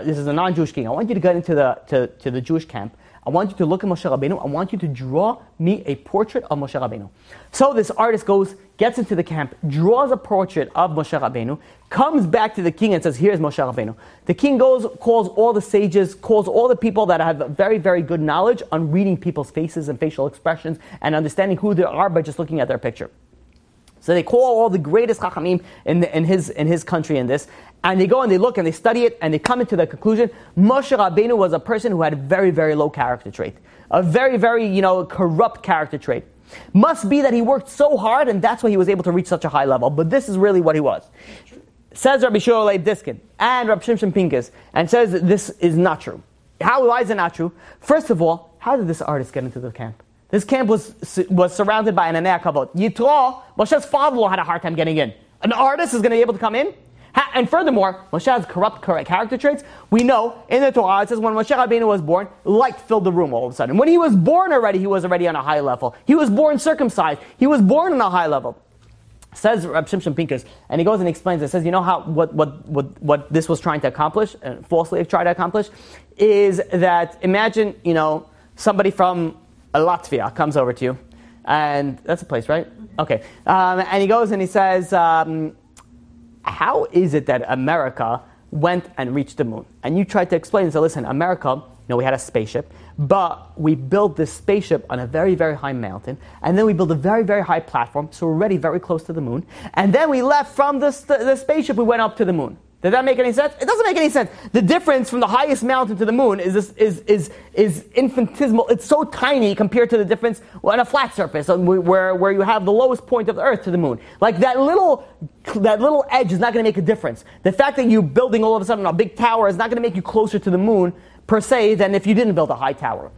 Speaker 2: this is a non-Jewish king. I want you to get into the Jewish camp. I want you to look at Moshe Rabbeinu. I want you to draw me a portrait of Moshe Rabbeinu. So this artist goes, gets into the camp, draws a portrait of Moshe Rabbeinu, comes back to the king and says, here's Moshe Rabbeinu. The king goes, calls all the sages, calls all the people that have very, very good knowledge on reading people's faces and facial expressions and understanding who they are by just looking at their picture. So they call all the greatest chachamim in his country in this, and they go and they look and they study it and they come into the conclusion, Moshe Rabbeinu was a person who had a very, very low character trait. A very, very, corrupt character trait. Must be that he worked so hard and that's why he was able to reach such a high level. But this is really what he was. Says Rabbi Shua Leib Diskin and Rabbi Shimshon Pincus, and says that this is not true. Why is it not true? First of all, how did this artist get into the camp? This camp was surrounded by an Anei Kavod. Yitro, Moshe's father-in-law had a hard time getting in. An artist is going to be able to come in? And furthermore, Moshe has corrupt character traits. We know in the Torah it says when Moshe Rabbeinu was born, light filled the room all of a sudden. When he was born already, he was already on a high level. He was born circumcised. He was born on a high level. Says Reb Shimshon Pincus, and he goes and explains it. Says, you know how what this was trying to accomplish, and falsely tried to accomplish, is that imagine somebody from Latvia comes over to you, and that's a place, right? Okay, and he goes and he says, how is it that America went and reached the moon? And you tried to explain and say, listen, America, we had a spaceship, but we built this spaceship on a very, very high mountain, and then we built a very, very high platform, so we're already very close to the moon, and then we left from the spaceship, we went up to the moon. Did that make any sense? It doesn't make any sense. The difference from the highest mountain to the moon is infinitesimal. It's so tiny compared to the difference on a flat surface, where you have the lowest point of the Earth to the moon. Like that little edge is not going to make a difference. The fact that you're building all of a sudden a big tower is not going to make you closer to the moon per se than if you didn't build a high tower.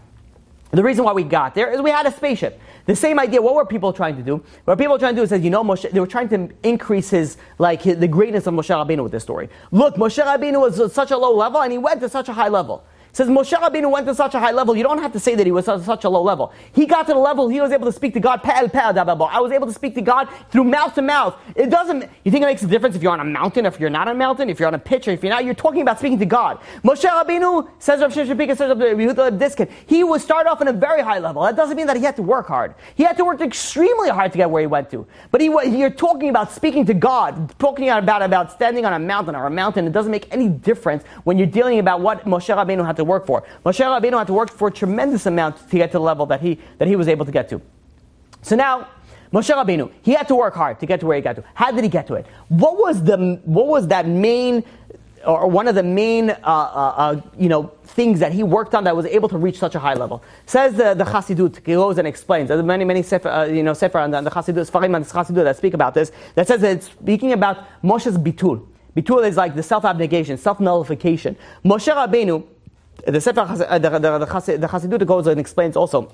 Speaker 2: The reason why we got there is we had a spaceship. The same idea. What were people trying to do? What people were trying to do is, Moshe, they were trying to increase the greatness of Moshe Rabbeinu with this story. Look, Moshe Rabbeinu was at such a low level, and he went to such a high level. It says Moshe Rabbeinu went to such a high level. You don't have to say that he was at such a low level. He got to the level he was able to speak to God. I was able to speak to God through mouth to mouth. It doesn't. You think it makes a difference if you're on a mountain, if you're not on a mountain, if you're on a pitch, or if you're not? You're talking about speaking to God. Moshe Rabbeinu, says Rav Shimshon Pincus, says Rabbi Yehuda Diskin, he would start off on a very high level. That doesn't mean that he had to work hard. He had to work extremely hard to get where he went to. But you're talking about speaking to God, talking about standing on a mountain or a mountain. It doesn't make any difference when you're dealing about what Moshe Rabbeinu had to work for. Moshe Rabbeinu had to work for a tremendous amount to get to the level that he was able to get to. So now, Moshe Rabbeinu, he had to work hard to get to where he got to. How did he get to it? What was that main or one of the main, things that he worked on that was able to reach such a high level. Says the Chassidut, he goes and explains. There's many sefer, sefer and the Chassidut, Sfarim and Chassidut that speak about this. That says that it's speaking about Moshe's bitul. Bitul is like the self-abnegation, self-nullification. Moshe Rabbeinu, the Chassidut goes and explains also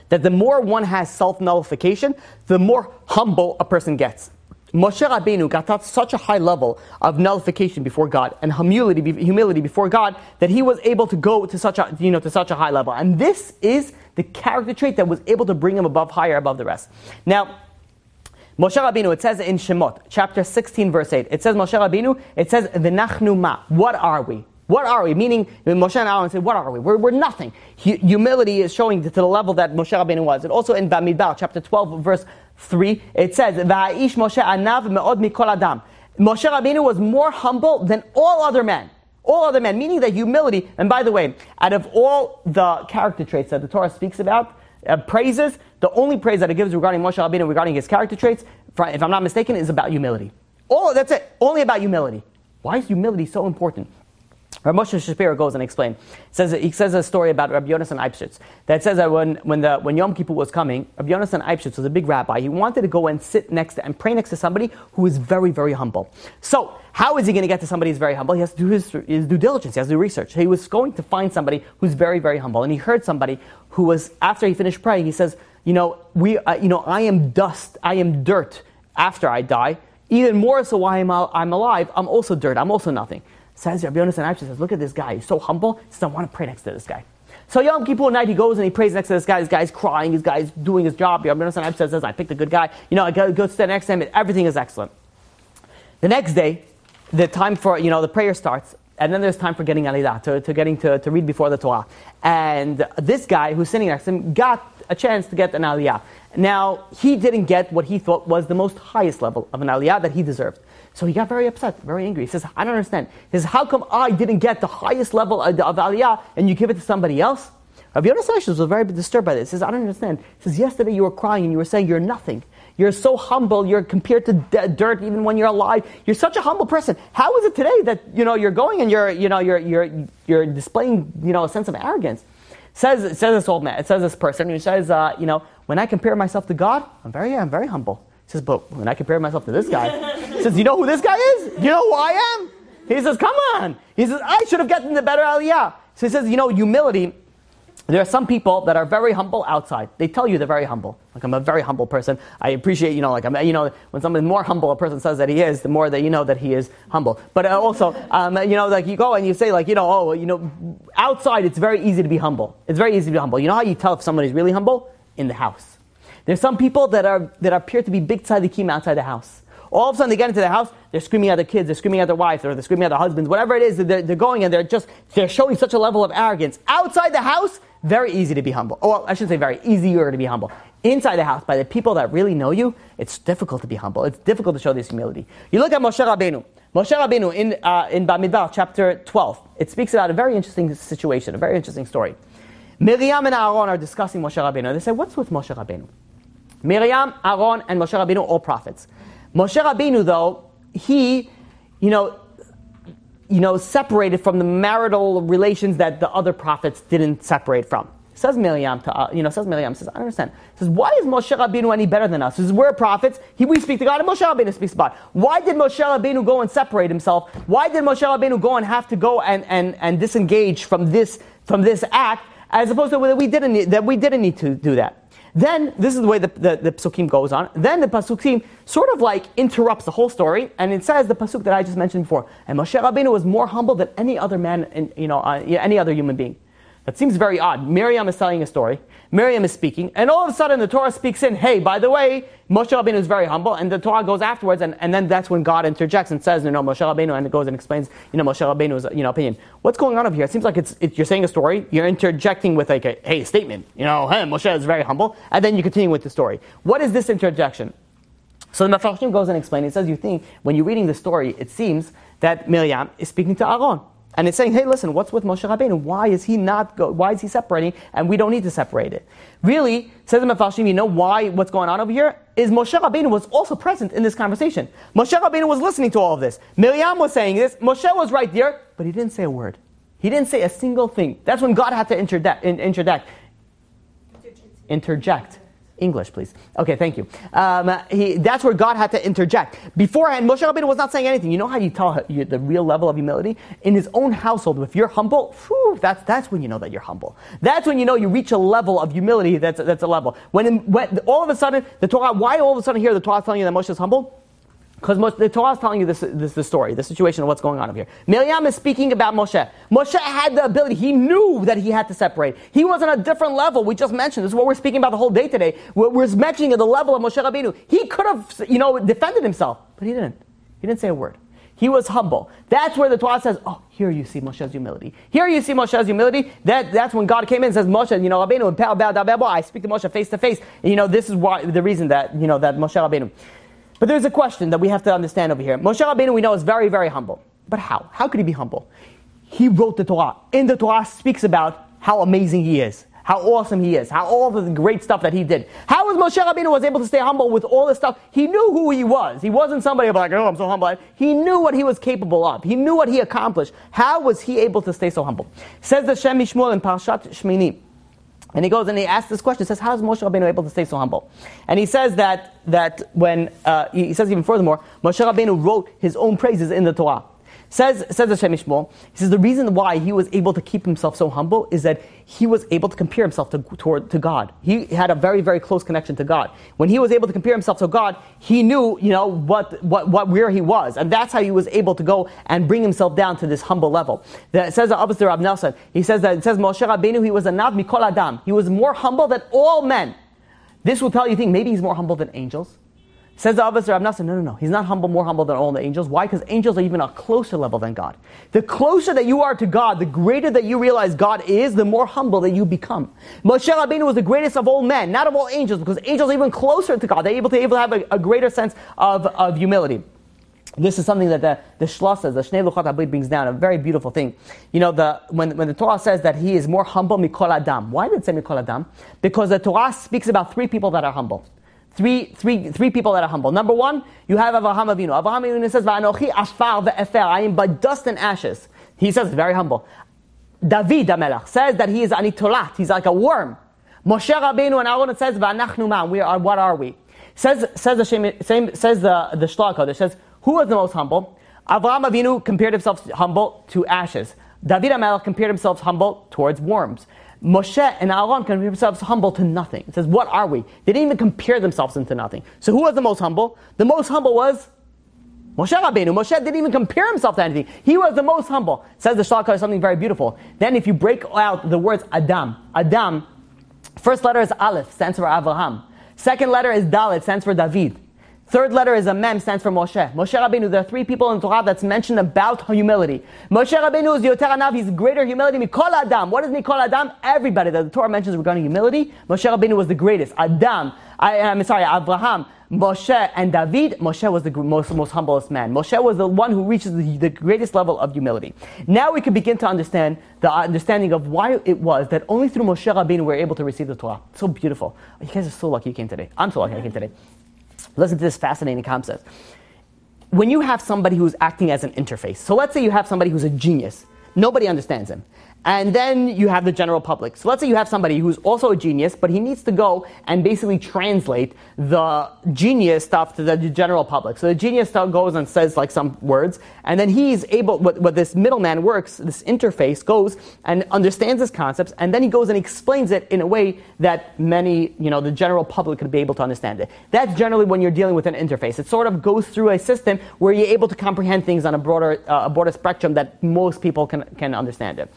Speaker 2: that the more one has self-nullification, the more humble a person gets. Moshe Rabbeinu got to such a high level of nullification before God and humility before God that he was able to go to such a high level. And this is the character trait that was able to bring him higher above the rest. Now, Moshe Rabbeinu, it says in Shemot, chapter 16, verse 8, it says Moshe Rabbeinu, it says, V'nachnu ma, what are we? What are we? Meaning, Moshe and Aaron said, what are we? We're nothing. Humility is showing to the level that Moshe Rabbeinu was. And also in Bamidbar, chapter 12, verse 3, it says, V'ha'ish Moshe anav me'od mikol adam. Moshe Rabbeinu was more humble than all other men. All other men, meaning that humility, and by the way, out of all the character traits that the Torah speaks about, praises, the only praise that it gives regarding Moshe Rabbeinu, regarding his character traits, if I'm not mistaken, is about humility. Oh, that's it. Only about humility. Why is humility so important? Rav Moshe Shapiro goes and explains. He says a story about Rabbi Yonasan Eibschitz that says that when Yom Kippur was coming, Rabbi Yonasan Eibschitz was a big rabbi. He wanted to go and sit next to and pray next to somebody who is very, very humble. So how is he going to get to somebody who's very humble? He has to do his due diligence. He has to do research. He was going to find somebody who's very, very humble, and he heard somebody who was, after he finished praying, he says, I am dust, I am dirt after I die. Even more so while I'm alive, I'm also dirt. I'm also nothing. Says Rabbi Yonasan Eibschitz says, look at this guy. He's so humble. He says, I want to pray next to this guy. So Yom Kippur night, he goes and he prays next to this guy. This guy's crying. This guy's doing his job. Rabbi Yonasan Eibschitz says, I picked a good guy. I go stand next to him, and everything is excellent. The next day, the time for, the prayer starts, and then there's time for getting Aliyah, to read before the Torah. And this guy who's sitting next to him got a chance to get an Aliyah. Now, he didn't get what he thought was the most highest level of an Aliyah that he deserved. So he got very upset, very angry. He says, I don't understand. He says, how come I didn't get the highest level of Aliyah and you give it to somebody else? Rabbi Yonasan Eibschitz was very disturbed by this. He says, I don't understand. He says, yesterday you were crying and you were saying you're nothing. You're so humble. You're compared to dirt even when you're alive. You're such a humble person. How is it today that you're going and you're displaying a sense of arrogance? It says this old man. It says this person who says, when I compare myself to God, I'm very humble. He says, but when I compare myself to this guy, he says, you know who this guy is? You know who I am? He says, come on. He says, I should have gotten the better Aliyah. So he says, humility. There are some people that are very humble outside. They tell you they're very humble. Like, I'm a very humble person. I appreciate, when someone more humble a person says that he is, the more that you know that he is humble. But also, you go and you say, outside it's very easy to be humble. It's very easy to be humble. You know how you tell if someone is really humble? In the house. There's some people that appear to be big tzaddikim outside the house. All of a sudden they get into the house, they're screaming at their kids, they're screaming at their wives, or they're screaming at their husbands, whatever it is, they're going and they're showing such a level of arrogance. Outside the house, very easy to be humble. Well, I shouldn't say very, easier to be humble. Inside the house, by the people that really know you, it's difficult to be humble. It's difficult to show this humility. You look at Moshe Rabbeinu. Moshe Rabbeinu in Bamidbar, chapter 12, it speaks about a very interesting situation, a very interesting story. Miriam and Aaron are discussing Moshe Rabbeinu. They say, what's with Moshe Rabbeinu? Miriam, Aaron, and Moshe Rabbeinu, all prophets. Moshe Rabbeinu, though, he, separated from the marital relations that the other prophets didn't separate from. Says Miriam, says, I don't understand. Says, why is Moshe Rabbeinu any better than us? Says, we're prophets, we speak to God, and Moshe Rabbeinu speaks to God. Why did Moshe Rabbeinu go and separate himself? Why did Moshe Rabbeinu go and have to go and disengage from this act, as opposed to that we didn't need to do that? Then, this is the way the Psukim goes on. Then the Psukim sort of interrupts the whole story, and it says the Pasuk that I just mentioned before. And Moshe Rabbeinu was more humble than any other man, any other human being. That seems very odd. Miriam is telling a story. Miriam is speaking, and all of a sudden the Torah speaks in, hey, by the way, Moshe Rabbeinu is very humble, and the Torah goes afterwards, and then that's when God interjects and says, Moshe Rabbeinu, and it goes and explains, Moshe Rabbeinu's, opinion. What's going on over here? It seems like you're saying a story, you're interjecting with a statement, hey, Moshe is very humble, and then you continue with the story. What is this interjection? So the Mefarshim goes and explains, it says, when you're reading the story, it seems that Miriam is speaking to Aaron. And it's saying, hey, listen, what's with Moshe Rabbeinu? Why is he separating, and we don't need to separate it? Really, says the Mefarshim, you know why, what's going on over here? Is Moshe Rabbeinu was also present in this conversation. Moshe Rabbeinu was listening to all of this. Miriam was saying this, Moshe was right there, but he didn't say a word. He didn't say a single thing. That's when God had to interject. English, please. Okay, thank you. That's where God had to interject. Beforehand, Moshe Rabbeinu was not saying anything. You know how you tell the real level of humility? In his own household, if you're humble, that's when you know that you're humble. That's when you know you reach a level of humility that's a level. When all of a sudden, the Torah, why all of a sudden here the Torah is telling you that Moshe is humble? Because the Torah is telling you this story, the situation of what's going on over here. Miriam is speaking about Moshe. Moshe had the ability. He knew that he had to separate. He was on a different level. We just mentioned. This is what we're speaking about the whole day today. We're mentioning at the level of Moshe Rabbeinu. He could have, defended himself, but he didn't. He didn't say a word. He was humble. That's where the Torah says, oh, here you see Moshe's humility. Here you see Moshe's humility. That's when God came in and says, Moshe, Rabbeinu, I speak to Moshe face to face. This is why the reason that Moshe Rabbeinu. But there's a question that we have to understand over here. Moshe Rabbeinu, we know, is very, very humble. But how? How could he be humble? He wrote the Torah. In the Torah speaks about how amazing he is, how awesome he is, how all the great stuff that he did. How was Moshe Rabbeinu was able to stay humble with all this stuff? He knew who he was. He wasn't somebody like, oh, I'm so humble. He knew what he was capable of. He knew what he accomplished. How was he able to stay so humble? Says the Shem Mishmuel in Parshat Shmini. And he goes and he asks this question. He says, how is Moshe Rabbeinu able to stay so humble? And he says that when, he says even furthermore, Moshe Rabbeinu wrote his own praises in the Torah. Says the Shem Mishmuel, he says the reason why he was able to keep himself so humble is that he was able to compare himself to God. He had a very, very close connection to God. When he was able to compare himself to God, he knew, where he was. And that's how he was able to go and bring himself down to this humble level. It says the opposite of Nelson. He says Moshe Rabbeinu, he was a nav mikol adam. He was more humble than all men. This will tell you, maybe he's more humble than angels. Says the opposite of Nassim, no. He's not more humble than all the angels. Why? Because angels are even a closer level than God. The closer that you are to God, the greater that you realize God is, the more humble that you become. Moshe Rabbeinu was the greatest of all men, not of all angels, because angels are even closer to God. They're able to have a greater sense of humility. This is something that the Shlosh says, the Shnei Luchot HaBrit brings down, a very beautiful thing. When the Torah says that he is more humble mikol adam. Why did it say mikol adam? Because the Torah speaks about three people that are humble. Three people that are humble. Number one, you have Avraham Avinu. Avraham Avinu says, "Va'anochi afar ve'efer." I am but dust and ashes. He says, very humble. David HaMelech says that he is anitolat. He's like a worm. Moshe Rabbeinu and Aaron says, "Va'anachnu ma'am." We are. What are we? Says the Shlosh Kodesh. Says, who was the most humble? Avraham Avinu compared himself humble to ashes. David HaMelech compared himself humble towards worms. Moshe and Aaron compared themselves humble to nothing. It says, what are we? They didn't even compare themselves into nothing. So who was the most humble? The most humble was Moshe Rabbeinu. Moshe didn't even compare himself to anything. He was the most humble. Says the Shlosh Kodesh something very beautiful. Then if you break out the words Adam, first letter is Aleph, stands for Avraham. Second letter is Dalet, stands for David. Third letter is a mem, stands for Moshe. Moshe Rabbeinu, there are three people in the Torah that's mentioned about humility. Moshe Rabbeinu is Yoter Anav, he's greater humility. Mikol Adam. What is Mikol Adam? Everybody that the Torah mentions regarding humility, Moshe Rabbeinu was the greatest. Avraham, Moshe, and David. Moshe was the most humblest man. Moshe was the one who reaches the greatest level of humility. Now we can begin to understand the understanding of why it was that only through Moshe Rabbeinu we were able to receive the Torah. It's so beautiful. You guys are so lucky you came today. I'm so lucky I came today. Listen to this fascinating concept. When you have somebody who's acting as an interface, so let's say you have somebody who's a genius, nobody understands him. And then you have the general public. So let's say you have somebody who's also a genius, but he needs to go and basically translate the genius stuff to the general public. So the genius stuff goes and says like some words, and then he's able, what this middleman works, this interface goes and understands his concepts, and then he goes and explains it in a way that many, the general public could be able to understand it. That's generally when you're dealing with an interface. It sort of goes through a system where you're able to comprehend things on a broader spectrum that most people can understand it.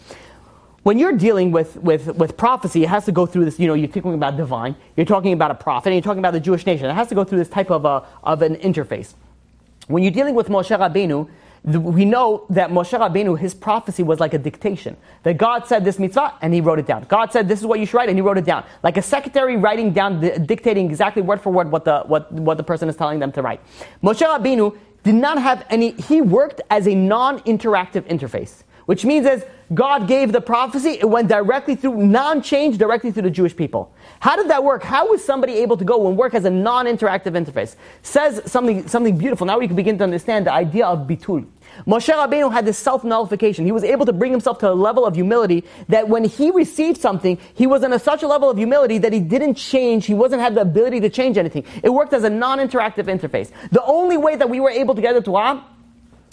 Speaker 2: When you're dealing with prophecy, it has to go through this, you're talking about divine, you're talking about a prophet, and you're talking about the Jewish nation. It has to go through this type of an interface. When you're dealing with Moshe Rabbeinu, we know that Moshe Rabbeinu, his prophecy was like a dictation. That God said this mitzvah, and he wrote it down. God said this is what you should write, and he wrote it down. Like a secretary writing down, dictating exactly word for word what the person is telling them to write. Moshe Rabbeinu did not have he worked as a non-interactive interface. which means as God gave the prophecy, it went directly through, non-changed, directly through the Jewish people. How did that work? How was somebody able to go and work as a non-interactive interface? Says something beautiful. Now we can begin to understand the idea of bitul. Moshe Rabbeinu had this self-nullification. He was able to bring himself to a level of humility that when he received something, he was in such a level of humility that he didn't change, he wasn't had the ability to change anything. It worked as a non-interactive interface. The only way that we were able to get the Torah,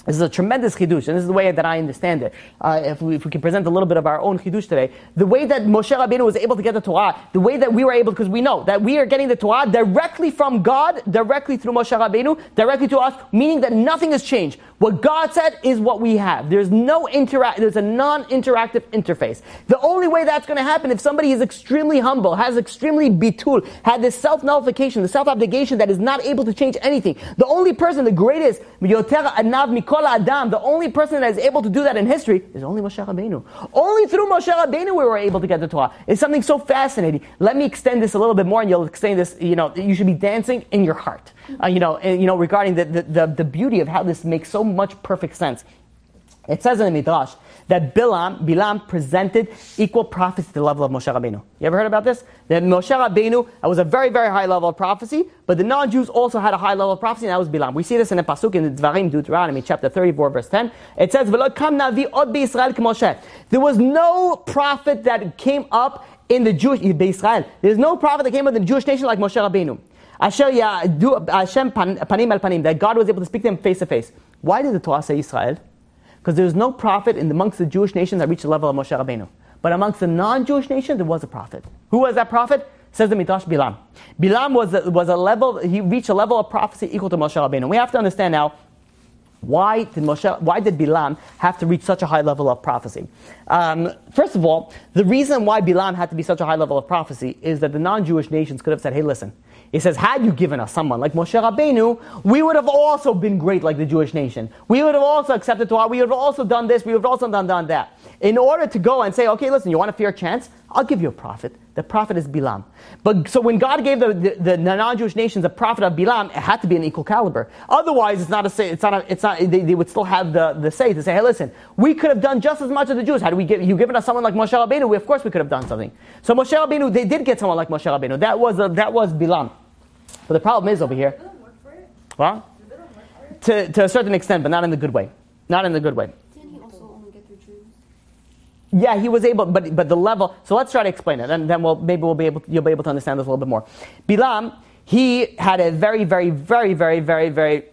Speaker 2: this is a tremendous chidush, and this is the way that I understand it. If we can present a little bit of our own chidush today, the way that Moshe Rabbeinu was able to get the Torah, the way that we were able, because we know that we are getting the Torah directly from God, directly through Moshe Rabbeinu, directly to us, meaning that nothing has changed. What God said is what we have. There's a non-interactive interface. The only way that's going to happen if somebody is extremely humble, has extremely bitul, had this self-nullification, the self-abnegation that is not able to change anything. The only person, the greatest, the only person that is able to do that in history is only Moshe Rabbeinu. Only through Moshe Rabbeinu we were able to get the Torah. It's something so fascinating. Let me extend this a little bit more, and you'll extend this. You should be dancing in your heart. Regarding the beauty of how this makes so much perfect sense. It says in the Midrash that Bilam presented equal prophecy to the level of Moshe Rabbeinu. You ever heard about this? That Moshe Rabbeinu was a very, very high level of prophecy, but the non-Jews also had a high level of prophecy, and that was Bilam. We see this in the pasuk in the Dvarim, Deuteronomy, chapter 34, verse 10. It says, "V'lo kam navi od b'Yisrael k'Moshe." There was no prophet that came up in the Jewish Israel. There's no prophet that came up in the Jewish nation like Moshe Rabbeinu. Asher ya'adu Hashem panim al panim, that God was able to speak to him face to face. Why did the Torah say Israel? Because there's no prophet amongst the Jewish nations that reached the level of Moshe Rabbeinu. But amongst the non-Jewish nations, there was a prophet. Who was that prophet? Says the Midrash, Bilam. Bilam was a level, he reached a level of prophecy equal to Moshe Rabbeinu. We have to understand now, why did Bilam have to reach such a high level of prophecy? First of all, the reason why Bilam had to be such a high level of prophecy is that the non-Jewish nations could have said, hey, listen, he says, had you given us someone like Moshe Rabbeinu, we would have also been great like the Jewish nation. We would have also accepted Torah. We would have also done this. We would have also done that. In order to go and say, okay, listen, you want a fair chance? I'll give you a prophet. The prophet is Bilam. But so when God gave the non-Jewish nations a prophet of Bilam, it had to be an equal caliber. Otherwise, they would still have the say to say, hey, listen, we could have done just as much as the Jews. Had you given us someone like Moshe Rabbeinu, of course we could have done something. So Moshe Rabbeinu, they did get someone like Moshe Rabbeinu. That was Bilam. But the problem is over here. Well, to a certain extent, but not in the good way. Not in the good way.
Speaker 5: Didn't he also only get through Jews?
Speaker 2: Yeah, he was able, but the level. So let's try to explain it, and then you'll be able to understand this a little bit more. Bilam, he had a very, very, very, very, very, very,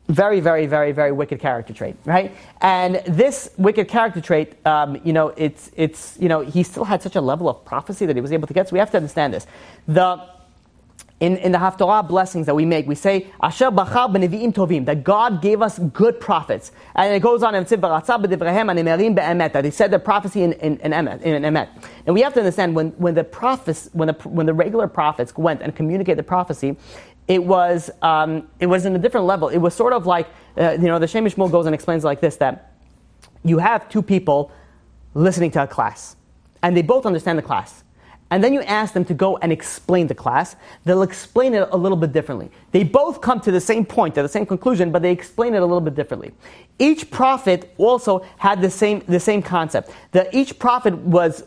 Speaker 2: very, very, very, very wicked character trait, right? And this wicked character trait, he still had such a level of prophecy that he was able to get. So we have to understand this. In the Haftorah blessings that we make, we say, Asher bachar b'neviim tovim, that God gave us good prophets. And it goes on, that he said the prophecy in emet. And we have to understand, when the regular prophets went and communicated the prophecy, it was in a different level. It was sort of like, the Shem Mishmol goes and explains like this, that you have two people listening to a class, and they both understand the class. And then you ask them to go and explain the class. They'll explain it a little bit differently. They both come to the same point, to the same conclusion, but they explain it a little bit differently. Each prophet also had the same concept. That each prophet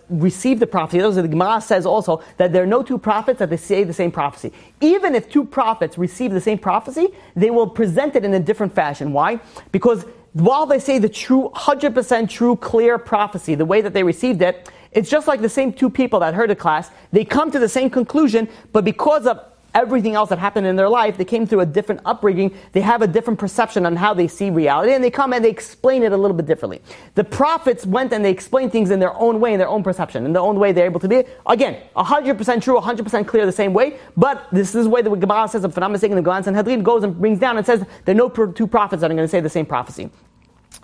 Speaker 2: received the prophecy. The Gemara says also that there are no two prophets that they say the same prophecy. Even if two prophets receive the same prophecy, they will present it in a different fashion. Why? Because while they say the true, 100% true, clear prophecy, the way that they received it, it's just like the same two people that heard the class. They come to the same conclusion, but because of everything else that happened in their life, they came through a different upbringing. They have a different perception on how they see reality, and they come and they explain it a little bit differently. The prophets went and they explained things in their own way, in their own perception, in their own way. They're able to be, again, 100% true, 100% clear the same way, but this is the way the Gemara says, if I'm not mistaken, the Gemara in Sanhedrin goes and brings down and says there are no two prophets that are going to say the same prophecy.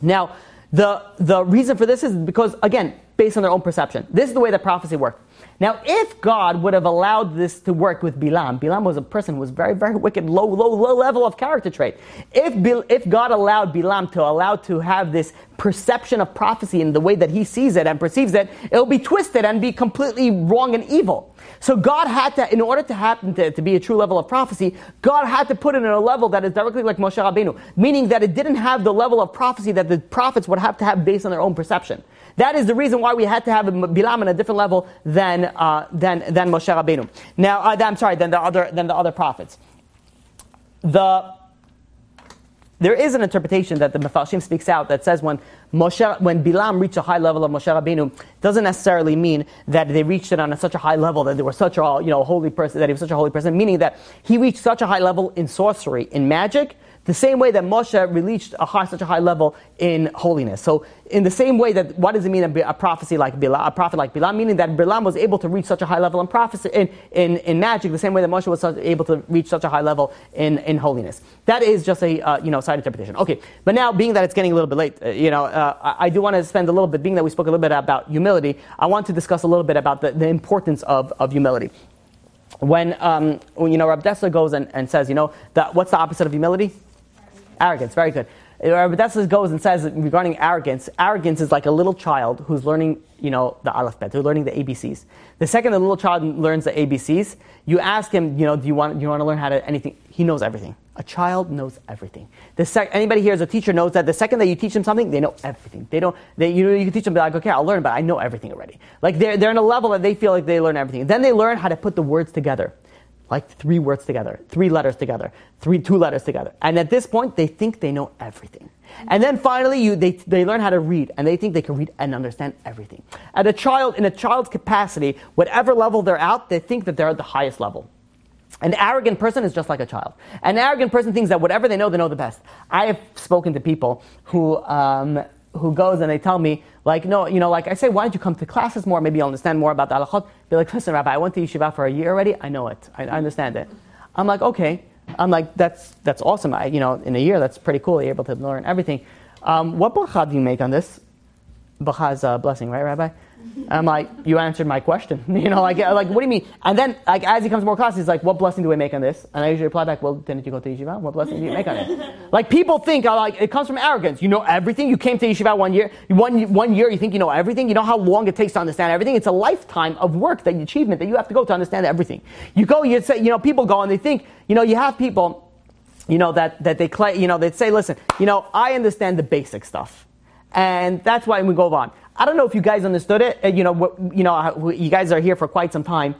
Speaker 2: Now, the reason for this is because, again, based on their own perception. This is the way that prophecy worked. Now, if God would have allowed this to work with Bilam was a person who was very, very wicked, low level of character trait. If God allowed Bilam to have this perception of prophecy in the way that he sees it and perceives it, it'll be twisted and be completely wrong and evil. So God had to, in order to happen to be a true level of prophecy, God had to put it in a level that is directly like Moshe Rabbeinu, meaning that it didn't have the level of prophecy that the prophets would have to have based on their own perception. That is the reason why we had to have Bilam on a different level than Moshe Rabbeinu. Now, than the other prophets. There is an interpretation that the Mefarshim speaks out that says when Bilam reached a high level of Moshe Rabbeinu, doesn't necessarily mean that they reached it on such a high level that they were such a holy person, that he was such a holy person, meaning that he reached such a high level in sorcery, in magic, the same way that Moshe reached such a high level in holiness. So, in the same way that, what does it mean a prophet like Bilam? Meaning that Bilam was able to reach such a high level in prophecy, in magic, the same way that Moshe was able to reach such a high level in holiness. That is just a side interpretation. Okay, but now, being that it's getting a little bit late, I do want to spend a little bit, being that we spoke a little bit about humility, I want to discuss a little bit about the importance of humility. When Rab Dessler goes and says, what's the opposite of humility? Arrogance, very good. Rabbi Dessler goes and says regarding arrogance is like a little child who's learning, the alphabet, who's learning the ABCs. The second the little child learns the ABCs, you ask him, do you want to learn how to anything? He knows everything. A child knows everything. Anybody here as a teacher knows that the second that you teach them something, they know everything. You can teach them, be like, okay, I'll learn, but I know everything already. Like they're in a level that they feel like they learn everything. Then they learn how to put the words together. Like 3 words together, 3 letters together, 2 letters together. And at this point, they think they know everything. And then finally, they learn how to read, and they think they can read and understand everything. In a child's capacity, whatever level they're at, they think that they're at the highest level. An arrogant person is just like a child. An arrogant person thinks that whatever they know the best. I have spoken to people who goes and they tell me, I say, why don't you come to classes more? Maybe you'll understand more about the halachot. Be like, listen, Rabbi, I went to yeshiva for a year already. I know it. I understand it. I'm like, okay. I'm like, that's awesome. In a year, that's pretty cool. You're able to learn everything. What bracha do you make on this? Bracha is a blessing, right, Rabbi? I'm like, you answered my question. What do you mean? And then, as he comes to more classes, he's like, what blessing do we make on this? And I usually reply back, well, didn't you go to yeshiva? What blessing do you make on it? People think, it comes from arrogance. You know everything. You came to yeshiva 1 year. One year, you think you know everything. You know how long it takes to understand everything. It's a lifetime of work, achievement that you have to go to understand everything. You say, people go and they think, you have people, that they'd say, listen, I understand the basic stuff. And that's why we go on. I don't know if you guys understood it. You guys are here for quite some time.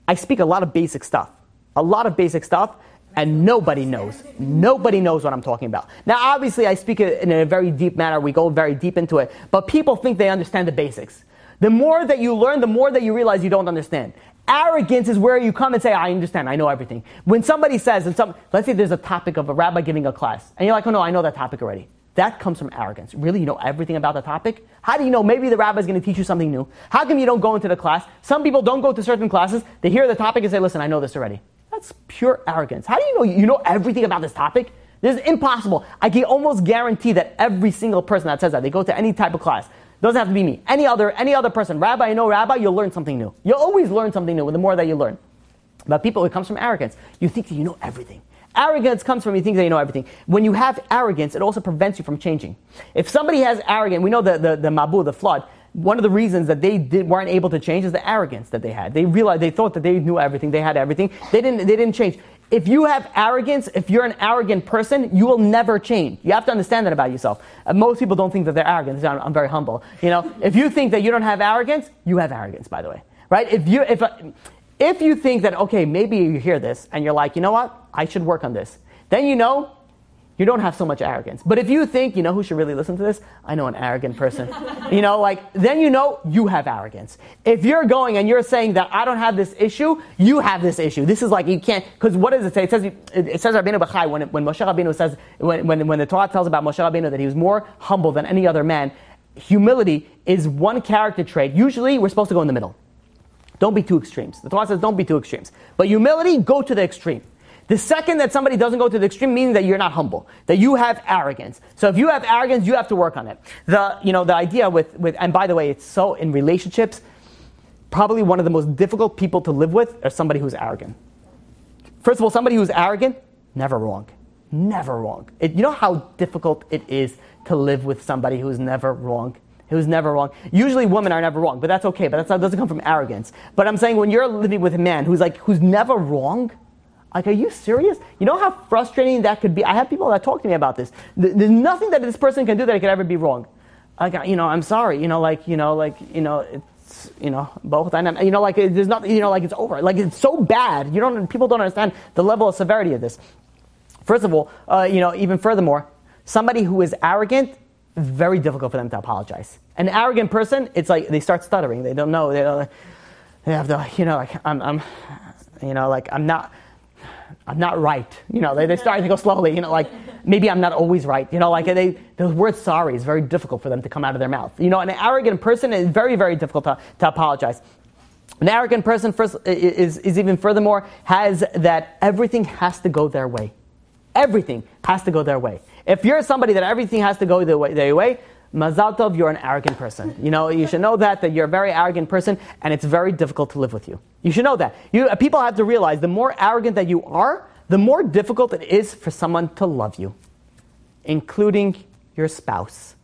Speaker 2: I speak a lot of basic stuff, and nobody knows. Nobody knows what I'm talking about. Now, obviously, I speak it in a very deep manner. We go very deep into it. But people think they understand the basics. The more that you learn, the more that you realize you don't understand. Arrogance is where you come and say, I understand, I know everything. When somebody says, let's say there's a topic of a rabbi giving a class, and you're like, oh no, I know that topic already. That comes from arrogance. Really? You know everything about the topic? How do you know? Maybe the rabbi is going to teach you something new. How come you don't go into the class? Some people don't go to certain classes. They hear the topic and say, listen, I know this already. That's pure arrogance. How do you know everything about this topic? This is impossible. I can almost guarantee that every single person that says that, they go to any type of class. Doesn't have to be me. Any other person. Rabbi, you'll learn something new. You'll always learn something new the more that you learn. But people, it comes from arrogance. You think that you know everything. Arrogance comes from you think that you know everything. When you have arrogance, it also prevents you from changing. If somebody has arrogance, we know the Mabu, the flood, one of the reasons that they weren't able to change is the arrogance that they had. They realized, they thought that they knew everything, they had everything. They didn't change. If you have arrogance, if you're an arrogant person, you will never change. You have to understand that about yourself. Most people don't think that they're arrogant. They say, I'm very humble. If you think that you don't have arrogance, you have arrogance, by the way. Right? If you think that, okay, maybe you hear this and you're like, you know what? I should work on this. Then you don't have so much arrogance. But if you think, who should really listen to this? I know an arrogant person. Then you have arrogance. If you're going and you're saying that I don't have this issue, you have this issue. This is like, you can't, because what does it say? It says Rabbeinu B'chai, when Moshe Rabbeinu says, when the Torah tells about Moshe Rabbeinu that he was more humble than any other man, humility is one character trait. Usually we're supposed to go in the middle. Don't be too extremes. The Torah says don't be too extremes. But humility, go to the extreme. The second that somebody doesn't go to the extreme means that you're not humble, that you have arrogance. So if you have arrogance, you have to work on it. The idea with and by the way, it's so in relationships, probably one of the most difficult people to live with is somebody who's arrogant. First of all, somebody who's arrogant, never wrong. Never wrong. You know how difficult it is to live with somebody who's never wrong? who's never wrong. Usually women are never wrong, but that's okay. But that doesn't come from arrogance. But I'm saying when you're living with a man who's never wrong, like, are you serious? You know how frustrating that could be? I have people that talk to me about this. There's nothing that this person can do that it could ever be wrong. Like, I'm sorry. It's, both. There's nothing. It's over. Like, it's so bad. People don't understand the level of severity of this. First of all, even furthermore, somebody who is arrogant, very difficult for them to apologize. An arrogant person, it's like they start stuttering. They don't know. They have to, I'm not right. They start to go slowly. Maybe I'm not always right. The word sorry is very difficult for them to come out of their mouth. An arrogant person is very, very difficult to apologize. An arrogant person first is even furthermore has that everything has to go their way. Everything has to go their way. If you're somebody that everything has to go their way, Mazal tov, you're an arrogant person. You should know that you're a very arrogant person, and it's very difficult to live with you. You should know that. People have to realize the more arrogant that you are, the more difficult it is for someone to love you, including your spouse.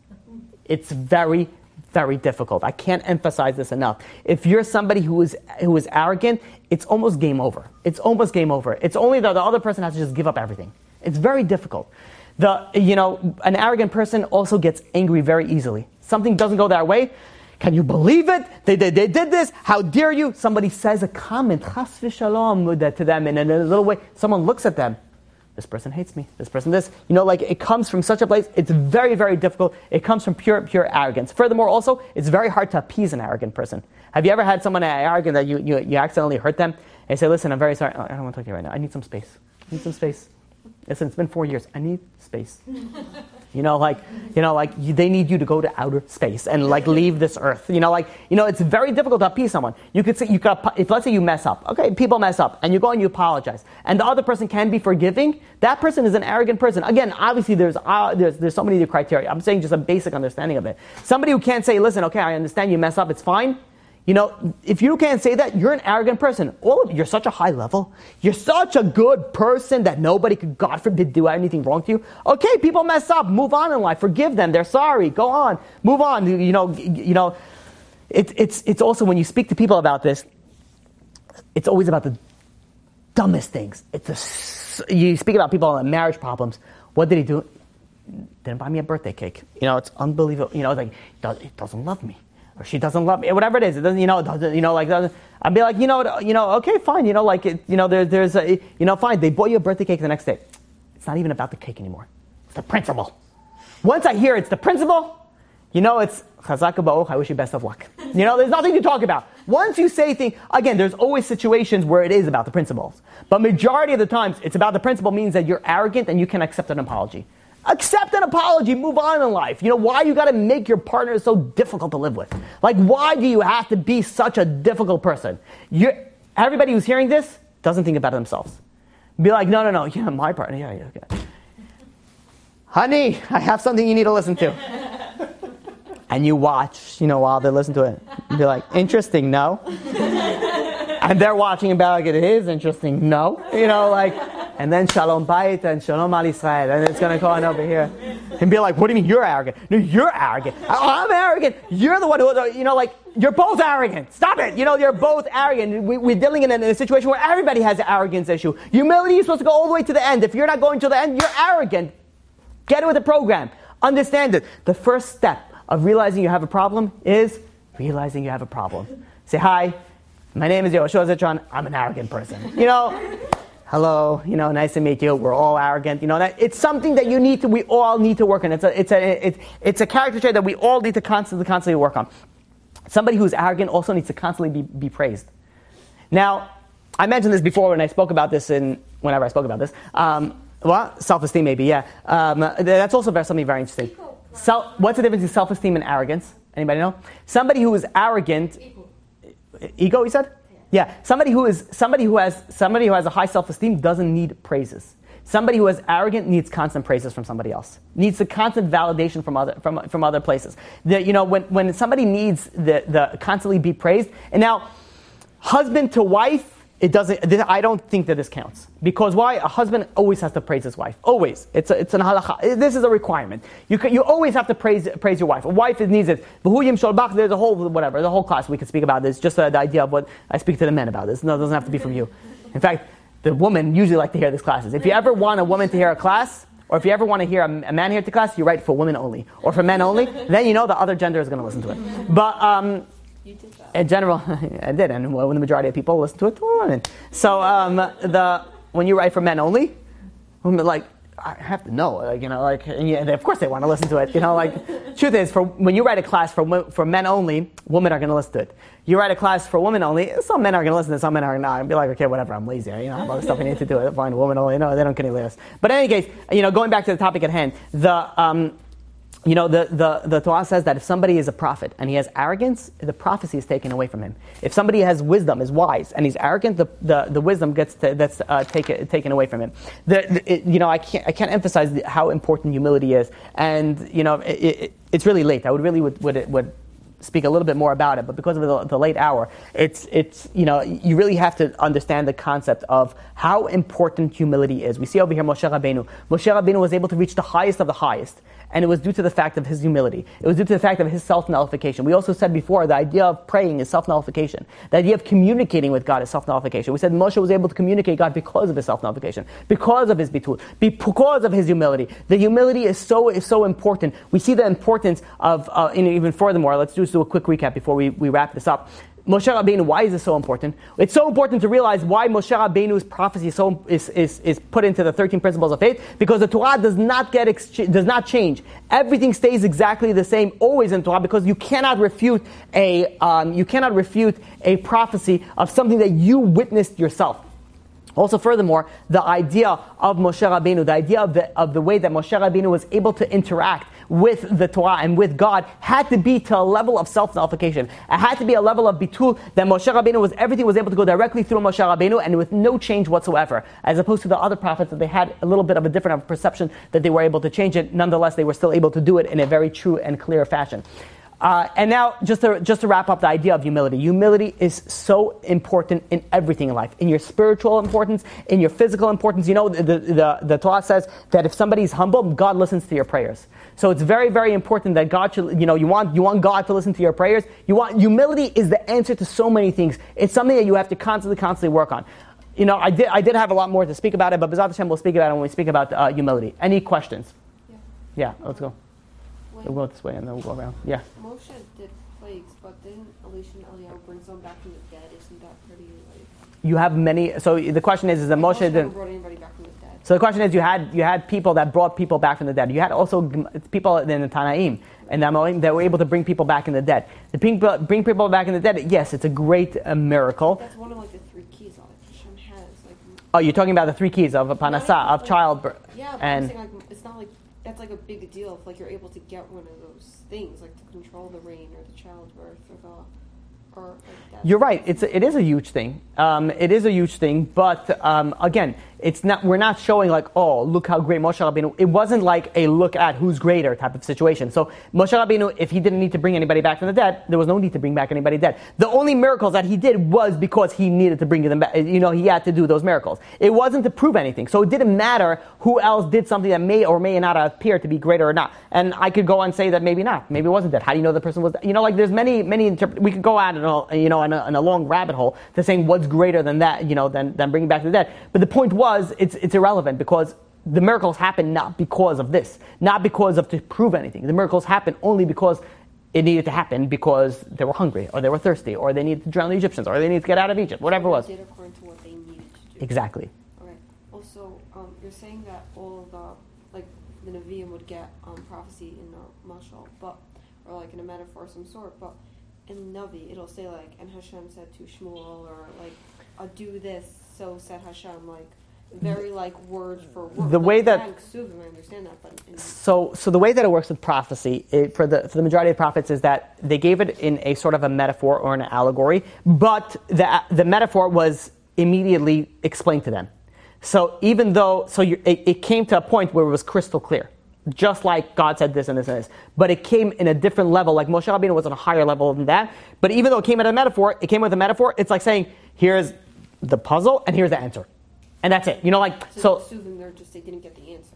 Speaker 2: It's very, very difficult. I can't emphasize this enough. If you're somebody who is arrogant, it's almost game over. It's almost game over. It's only that the other person has to just give up everything. It's very difficult. An arrogant person also gets angry very easily. Something doesn't go their way. Can you believe it? They did this. How dare you? Somebody says a comment, chas v'shalom, to them in a little way. Someone looks at them. This person hates me. This person this. It comes from such a place. It's very, very difficult. It comes from pure arrogance. Furthermore, also, it's very hard to appease an arrogant person. Have you ever had someone arrogant that you accidentally hurt them? And you say, listen, I'm very sorry. I don't want to talk to you right now. I need some space. Listen, it's been 4 years. I need space. They need you to go to outer space and leave this earth. It's very difficult to appease someone. You could say, if let's say you mess up. Okay, people mess up, and you go and you apologize, and the other person can be forgiving. That person is an arrogant person. Again, obviously there's so many criteria. I'm saying just a basic understanding of it. Somebody who can't say, listen, okay, I understand you mess up, it's fine. If you can't say that, you're an arrogant person. You're such a high level. You're such a good person that nobody could, God forbid, do anything wrong to you. Okay, people mess up. Move on in life. Forgive them. They're sorry. Go on. Move on. It's also when you speak to people about this, it's always about the dumbest things. You speak about people and marriage problems. What did he do? Didn't buy me a birthday cake. It's unbelievable. He doesn't love me. Or she doesn't love me, whatever it is. It doesn't, I'd be like, okay, fine. There's fine. They bought you a birthday cake the next day. It's not even about the cake anymore. It's the principle. Once I hear it's the principle, it's chazak ba'och, I wish you best of luck. There's nothing to talk about. Once you say things, again, there's always situations where it is about the principles. But majority of the times, it's about the principle means that you're arrogant and you can accept an apology. Accept an apology, move on in life. Why you got to make your partner so difficult to live with? Why do you have to be such a difficult person? Everybody who's hearing this doesn't think about it themselves. Be like, no, my partner, yeah, okay. Honey, I have something you need to listen to. And you watch, while they listen to it. Be like, interesting, no? And they're watching and be like, it is interesting, no? And then shalom bayit and shalom al Israel, and it's going to go on over here. And be like, what do you mean you're arrogant? No, you're arrogant. I'm arrogant. You're the one who, you're both arrogant. Stop it. You're both arrogant. We're dealing in a situation where everybody has an arrogance issue. Humility is supposed to go all the way to the end. If you're not going to the end, you're arrogant. Get it with the program. Understand it. The first step of realizing you have a problem is realizing you have a problem. Say, hi, my name is Yoshua. I'm an arrogant person. Hello, nice to meet you. We're all arrogant. That it's something that we all need to work on. It's a character trait that we all need to constantly work on. Somebody who's arrogant also needs to constantly be praised. Now, I mentioned this before whenever I spoke about this. Self-esteem maybe, yeah. That's also something very interesting. What's the difference between self-esteem and arrogance? Anybody know? Somebody who is arrogant, ego, you said? Yeah, somebody who has a high self-esteem doesn't need praises. Somebody who is arrogant needs constant praises from somebody else. Needs the constant validation from other places. When somebody needs the constantly be praised, and now husband to wife, it doesn't. I don't think that this counts. Because why? A husband always has to praise his wife. Always. It's an halacha. This is a requirement. You always have to praise your wife. A wife needs it. There's a whole whatever. The whole class we can speak about this. Just the idea of what I speak to the men about this. No, it doesn't have to be from you. In fact, the women usually like to hear these classes. If you ever want a woman to hear a class, or if you ever want to hear a man here to class, you write for women only, or for men only. Then you know the other gender is going to listen to it. But
Speaker 4: You did that.
Speaker 2: in general, I did, and when the majority of people listen to it, to women. So when you write for men only, women like, I have to know, and of course they want to listen to it. Truth is, when you write a class for men only, women are going to listen to it. You write a class for women only, some men are going to listen to it, some men are not. And be like, okay, whatever, I'm lazy. I have other stuff I need to do. Find a woman only. No, they don't get any less. But in any case, going back to the topic at hand, the Torah says that if somebody is a prophet and he has arrogance, the prophecy is taken away from him. If somebody has wisdom, is wise, and he's arrogant, the wisdom gets taken away from him. I can't emphasize how important humility is, and it's really late. I would speak a little bit more about it, but because of the late hour, it's you really have to understand the concept of how important humility is. We see over here Moshe Rabbeinu. Moshe Rabbeinu was able to reach the highest of the highest, and it was due to the fact of his humility. It was due to the fact of his self-nullification. We also said before, the idea of praying is self-nullification. The idea of communicating with God is self-nullification. We said Moshe was able to communicate God because of his self-nullification, because of his bitul, because of his humility. The humility is so important. We see the importance of, even furthermore, let's just do a quick recap before we wrap this up. Moshe Rabbeinu, why is this so important? It's so important to realize why Moshe Rabbeinu's prophecy is put into the 13 principles of faith, because the Torah does not change. Everything stays exactly the same always in Torah, because you cannot refute a prophecy of something that you witnessed yourself. Also, furthermore, the idea of Moshe Rabbeinu, the idea of the way that Moshe Rabbeinu was able to interact with the Torah and with God had to be to a level of self-nullification. It had to be a level of bitul that Moshe Rabbeinu everything was able to go directly through Moshe Rabbeinu and with no change whatsoever, as opposed to the other prophets that they had a little bit of a different perception that they were able to change it. Nonetheless, they were still able to do it in a very true and clear fashion. And now, just to wrap up the idea of humility. Humility is so important in everything in life. In your spiritual importance, in your physical importance. The Torah says that if somebody's humble, God listens to your prayers. So it's very, very important that God should, you want God to listen to your prayers. Humility is the answer to so many things. It's something that you have to constantly work on. I did have a lot more to speak about it, but B'ezrat Hashem we'll speak about it when we speak about humility. Any questions? Yeah, let's go. We'll go this way and then we'll go around. Yeah.
Speaker 5: Moshe did plagues, but didn't Elisha and Eliyahu bring some back from the dead? Isn't that pretty
Speaker 2: You have many. So the question is that Moshe didn't
Speaker 5: brought anybody back from the dead.
Speaker 2: So the question is, you had people that brought people back from the dead. You had also people in the Tanaim and the Amorim that were able to bring people back in the dead. Bring people back in the dead. Yes, it's a great miracle.
Speaker 5: That's one of the three keys of it. Hashem has
Speaker 2: Oh, you're talking about the three keys of Panasa, of childbirth.
Speaker 5: Yeah, but
Speaker 2: and
Speaker 5: I'm saying it's not that's a big deal if you're able to get one of those things, to control the rain or the childbirth or that.
Speaker 2: You're right. It is a huge thing. It is a huge thing, but again, it's not. We're not showing oh, look how great Moshe Rabbeinu. It wasn't like a look at who's greater type of situation. So Moshe Rabbeinu, if he didn't need to bring anybody back from the dead, there was no need to bring back anybody dead. The only miracles that he did was because he needed to bring them back. He had to do those miracles. It wasn't to prove anything. So it didn't matter who else did something that may or may not appear to be greater or not. And I could go and say that maybe not. Maybe it wasn't that. How do you know the person was? There's many. We could go out in a long rabbit hole to saying what's greater than that. Than bringing back the dead. But the point was, it's irrelevant, because the miracles happen not because of this, not because of to prove anything. The miracles happen only because it needed to happen, because they were hungry, or they were thirsty, or they needed to drown the Egyptians, or they needed to get out of Egypt, whatever it was.
Speaker 5: They did according to what they needed to do.
Speaker 2: Exactly.
Speaker 5: Okay. Also, you're saying that all the Nevi'im would get prophecy in a mashal, or in a metaphor of some sort, but in Navi it'll say and Hashem said to Shmuel, or I'll do this, so said Hashem, very word for word.
Speaker 2: The way that
Speaker 5: I understand that, but
Speaker 2: so the way that it works with prophecy for the majority of prophets is that they gave it in a sort of a metaphor or an allegory, but the metaphor was immediately explained to them. So even though it came to a point where it was crystal clear, just like God said this and this and this, but it came in a different level. Like Moshe Rabbeinu was on a higher level than that, but even though it came with a metaphor, it's like saying, here's the puzzle, and here's the answer. And that's it.
Speaker 5: So them, they're just, they didn't get the answer.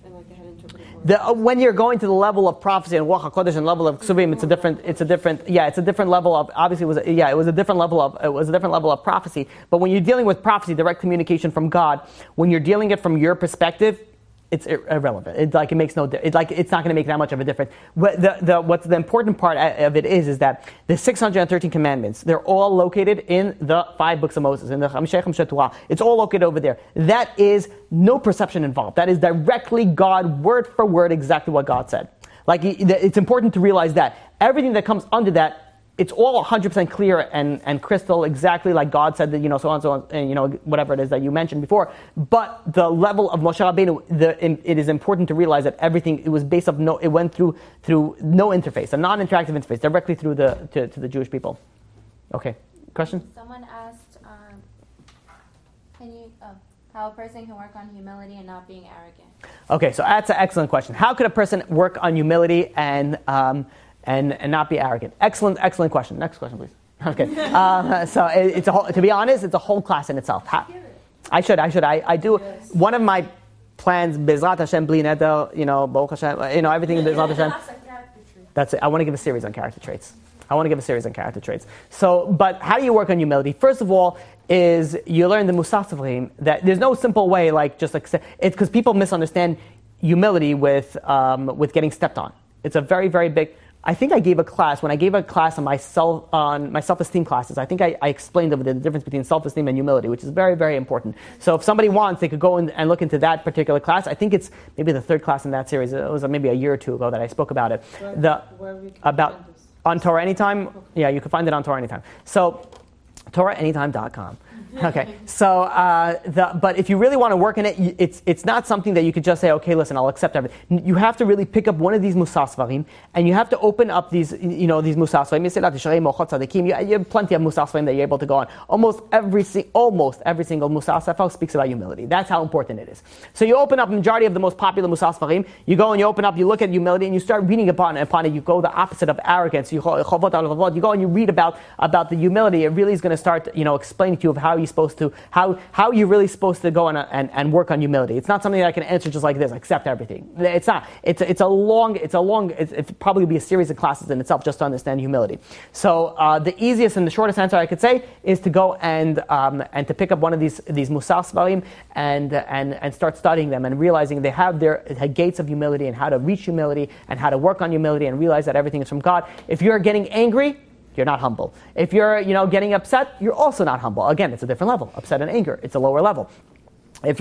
Speaker 5: And like they had interpreted words.
Speaker 2: When you're going to the level of prophecy and Ruach HaKodesh and level of Ksuvim, it's a different level of, obviously it was a different level of prophecy. But when you're dealing with prophecy, direct communication from God, when you're dealing it from your perspective, it's irrelevant. It makes no difference. It's not going to make that much of a difference. What's the important part of it is that the 613 commandments, they're all located in the 5 books of Moses, in the Torah. It's all located over there. That is no perception involved. That is directly God, word for word, exactly what God said. It's important to realize that everything that comes under that, it's all 100% clear and crystal, exactly like God said that, so on, and, whatever it is that you mentioned before. But the level of Moshe Rabbeinu, it is important to realize that everything, it was based off it went through no interface, a non-interactive interface, directly through to the Jewish people. Okay, question?
Speaker 6: Someone asked, how a person can work on humility and not being arrogant. Okay, so that's an excellent question. How could a person work on humility and not be arrogant? Excellent question. Next question, please. Okay. So it's to be honest, it's a whole class in itself. I should. I do. Yes. One of my plans, Bezrat Hashem, Bli Neder, Baruch Hashem, everything Bezrat Hashem. That's it. I want to give a series on character traits. So, but how do you work on humility? First of all, is you learn the Musasavrim, that there's no simple way, it's because people misunderstand humility with getting stepped on. It's a very, very big. I think I gave a class, when I gave a class on my self-esteem classes, I think I explained the difference between self-esteem and humility, which is very, very important. So if somebody wants, they could go and look into that particular class. I think it's maybe the 3rd class in that series. It was maybe a year or 2 ago that I spoke about it. On Torah Anytime. Yeah, you can find it on Torah Anytime. So, TorahAnytime.com. Okay, so but if you really want to work in it, it's not something that you could just say, okay, listen, I'll accept everything. You have to really pick up one of these musasvarim, and you have to open up these musasvarim. You have plenty of musasvarim that you're able to go on. Almost every single musasvar speaks about humility. That's how important it is. So you open up the majority of the most popular musasvarim. You go and you open up, you look at humility, and you start reading upon it. You go the opposite of arrogance. You go and you read about the humility. It really is going to start, explaining to you of how how you're really supposed to go and work on humility. It's not something that I can answer just like this, accept everything. It's not. It's probably be a series of classes in itself just to understand humility. So the easiest and the shortest answer I could say is to go and to pick up one of these Musar Svarim and start studying them and realizing they have their gates of humility and how to reach humility and how to work on humility and realize that everything is from God. If you're getting angry, you're not humble. If you're, getting upset, you're also not humble. Again, it's a different level. Upset and anger, it's a lower level. If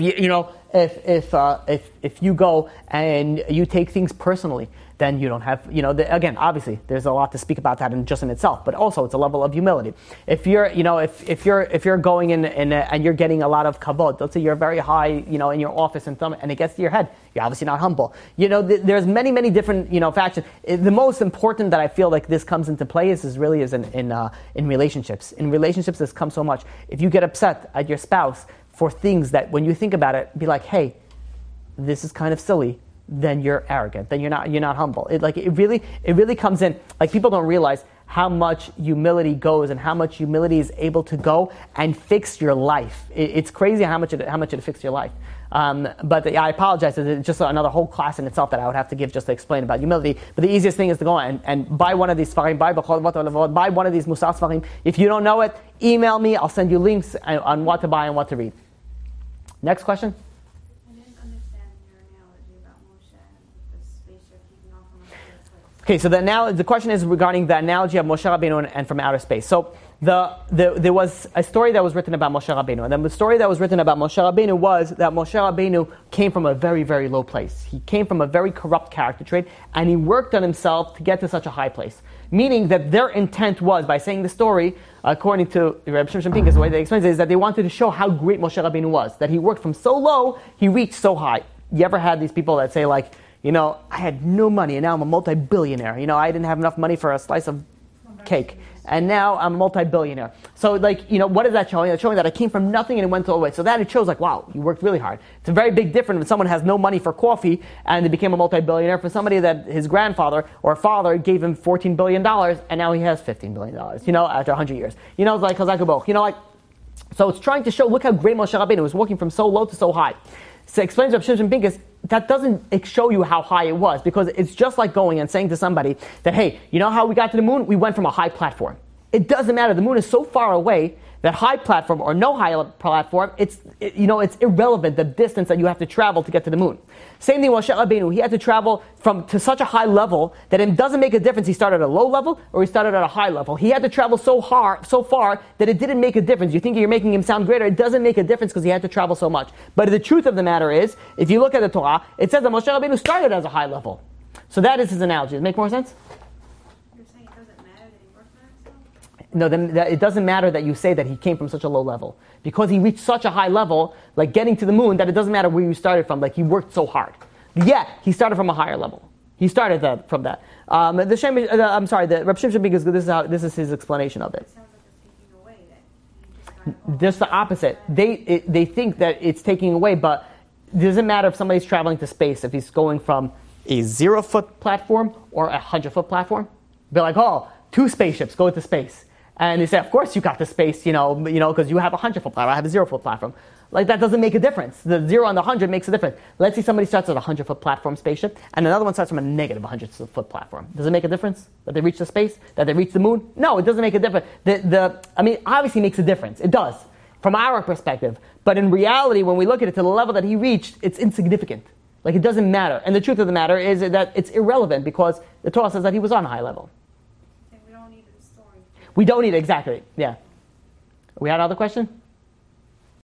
Speaker 6: if you go and you take things personally, then you don't have, again, obviously, there's a lot to speak about that in itself, but also it's a level of humility. If you're, if you're going in and you're getting a lot of kavod, let's say you're very high, in your office and it gets to your head, you're obviously not humble. There's many different, factions. The most important that I feel like this comes into play is in relationships. In relationships, this comes so much. If you get upset at your spouse for things that, when you think about it, be like, hey, this is kind of silly, then you're arrogant, then you're not humble. It really comes in, people don't realize how much humility goes and how much humility is able to go and fix your life. It's crazy how much it fixes your life. But I apologize, it's just another whole class in itself that I would have to give just to explain about humility. But the easiest thing is to go and buy one of these Sfarim, buy one of these Musar Sfarim. If you don't know it, email me, I'll send you links on what to buy and what to read. Next question? I didn't understand your analogy about Moshe and the spaceship keeping off from a place.
Speaker 2: Okay, so the question is regarding the analogy of Moshe Rabbeinu and from outer space. So there was a story that was written about Moshe Rabbeinu, and then the story that was written about Moshe Rabbeinu was that Moshe Rabbeinu came from a very, very low place. He came from a very corrupt character trait, and he worked on himself to get to such a high place. Meaning that their intent was, by saying the story, according to Reb Shimshon Pincus, the way they explain it is that they wanted to show how great Moshe Rabbeinu was. That he worked from so low, he reached so high. You ever had these people that say I had no money and now I'm a multi-billionaire. I didn't have enough money for a slice of cake. And now I'm a multi-billionaire. So, what is that showing? It's showing that I came from nothing and it went all the way. So that it shows wow, you worked really hard. It's a very big difference when someone has no money for coffee and they became a multi-billionaire for somebody that his grandfather or father gave him $14 billion and now he has $15 billion, after 100 years. So it's trying to show, look how great Moshe Rabbeinu was walking from so low to so high. So it explains Rav Shimshon Pincus, that doesn't show you how high it was, because it's just like going and saying to somebody that, hey, you know how we got to the moon? We went from a high platform. It doesn't matter. The moon is so far away that high platform or no high platform, it's irrelevant, the distance that you have to travel to get to the moon. Same thing with Moshe Rabbeinu. He had to travel to such a high level that it doesn't make a difference he started at a low level or he started at a high level. He had to travel so far that it didn't make a difference. You think you're making him sound greater. It doesn't make a difference because he had to travel so much. But the truth of the matter is, if you look at the Torah, it says that Moshe Rabbeinu started as a high level. So that is his analogy. Does it make more sense? No, it doesn't matter that you say that he came from such a low level. Because he reached such a high level, like getting to the moon, that it doesn't matter where you started from. Like he worked so hard. Yeah, he started from a higher level. He started from that. The Reb Shimshon Pincus, this is his explanation of it.
Speaker 3: It sounds like it's taking away, that he just got
Speaker 2: Just the opposite. They think that it's taking away, but it doesn't matter if somebody's traveling to space, if he's going from a 0-foot platform or a 100-foot platform. Be like, oh, 2 spaceships go to space. And they say, of course you got to space, because you have a 100-foot platform, I have a 0-foot platform. Like that doesn't make a difference. The 0 and the 100 makes a difference. Let's say somebody starts at a 100-foot platform spaceship, and another one starts from a negative 100-foot platform. Does it make a difference that they reach the space? That they reach the moon? No, it doesn't make a difference. Obviously it makes a difference. It does, from our perspective. But in reality, when we look at it to the level that he reached, it's insignificant. Like it doesn't matter. And the truth of the matter is that it's irrelevant because the Torah says that he was on a high level. We don't need it, exactly. Yeah. We had another question?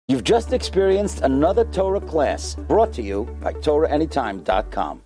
Speaker 1: You've just experienced another Torah class brought to you by TorahAnytime.com.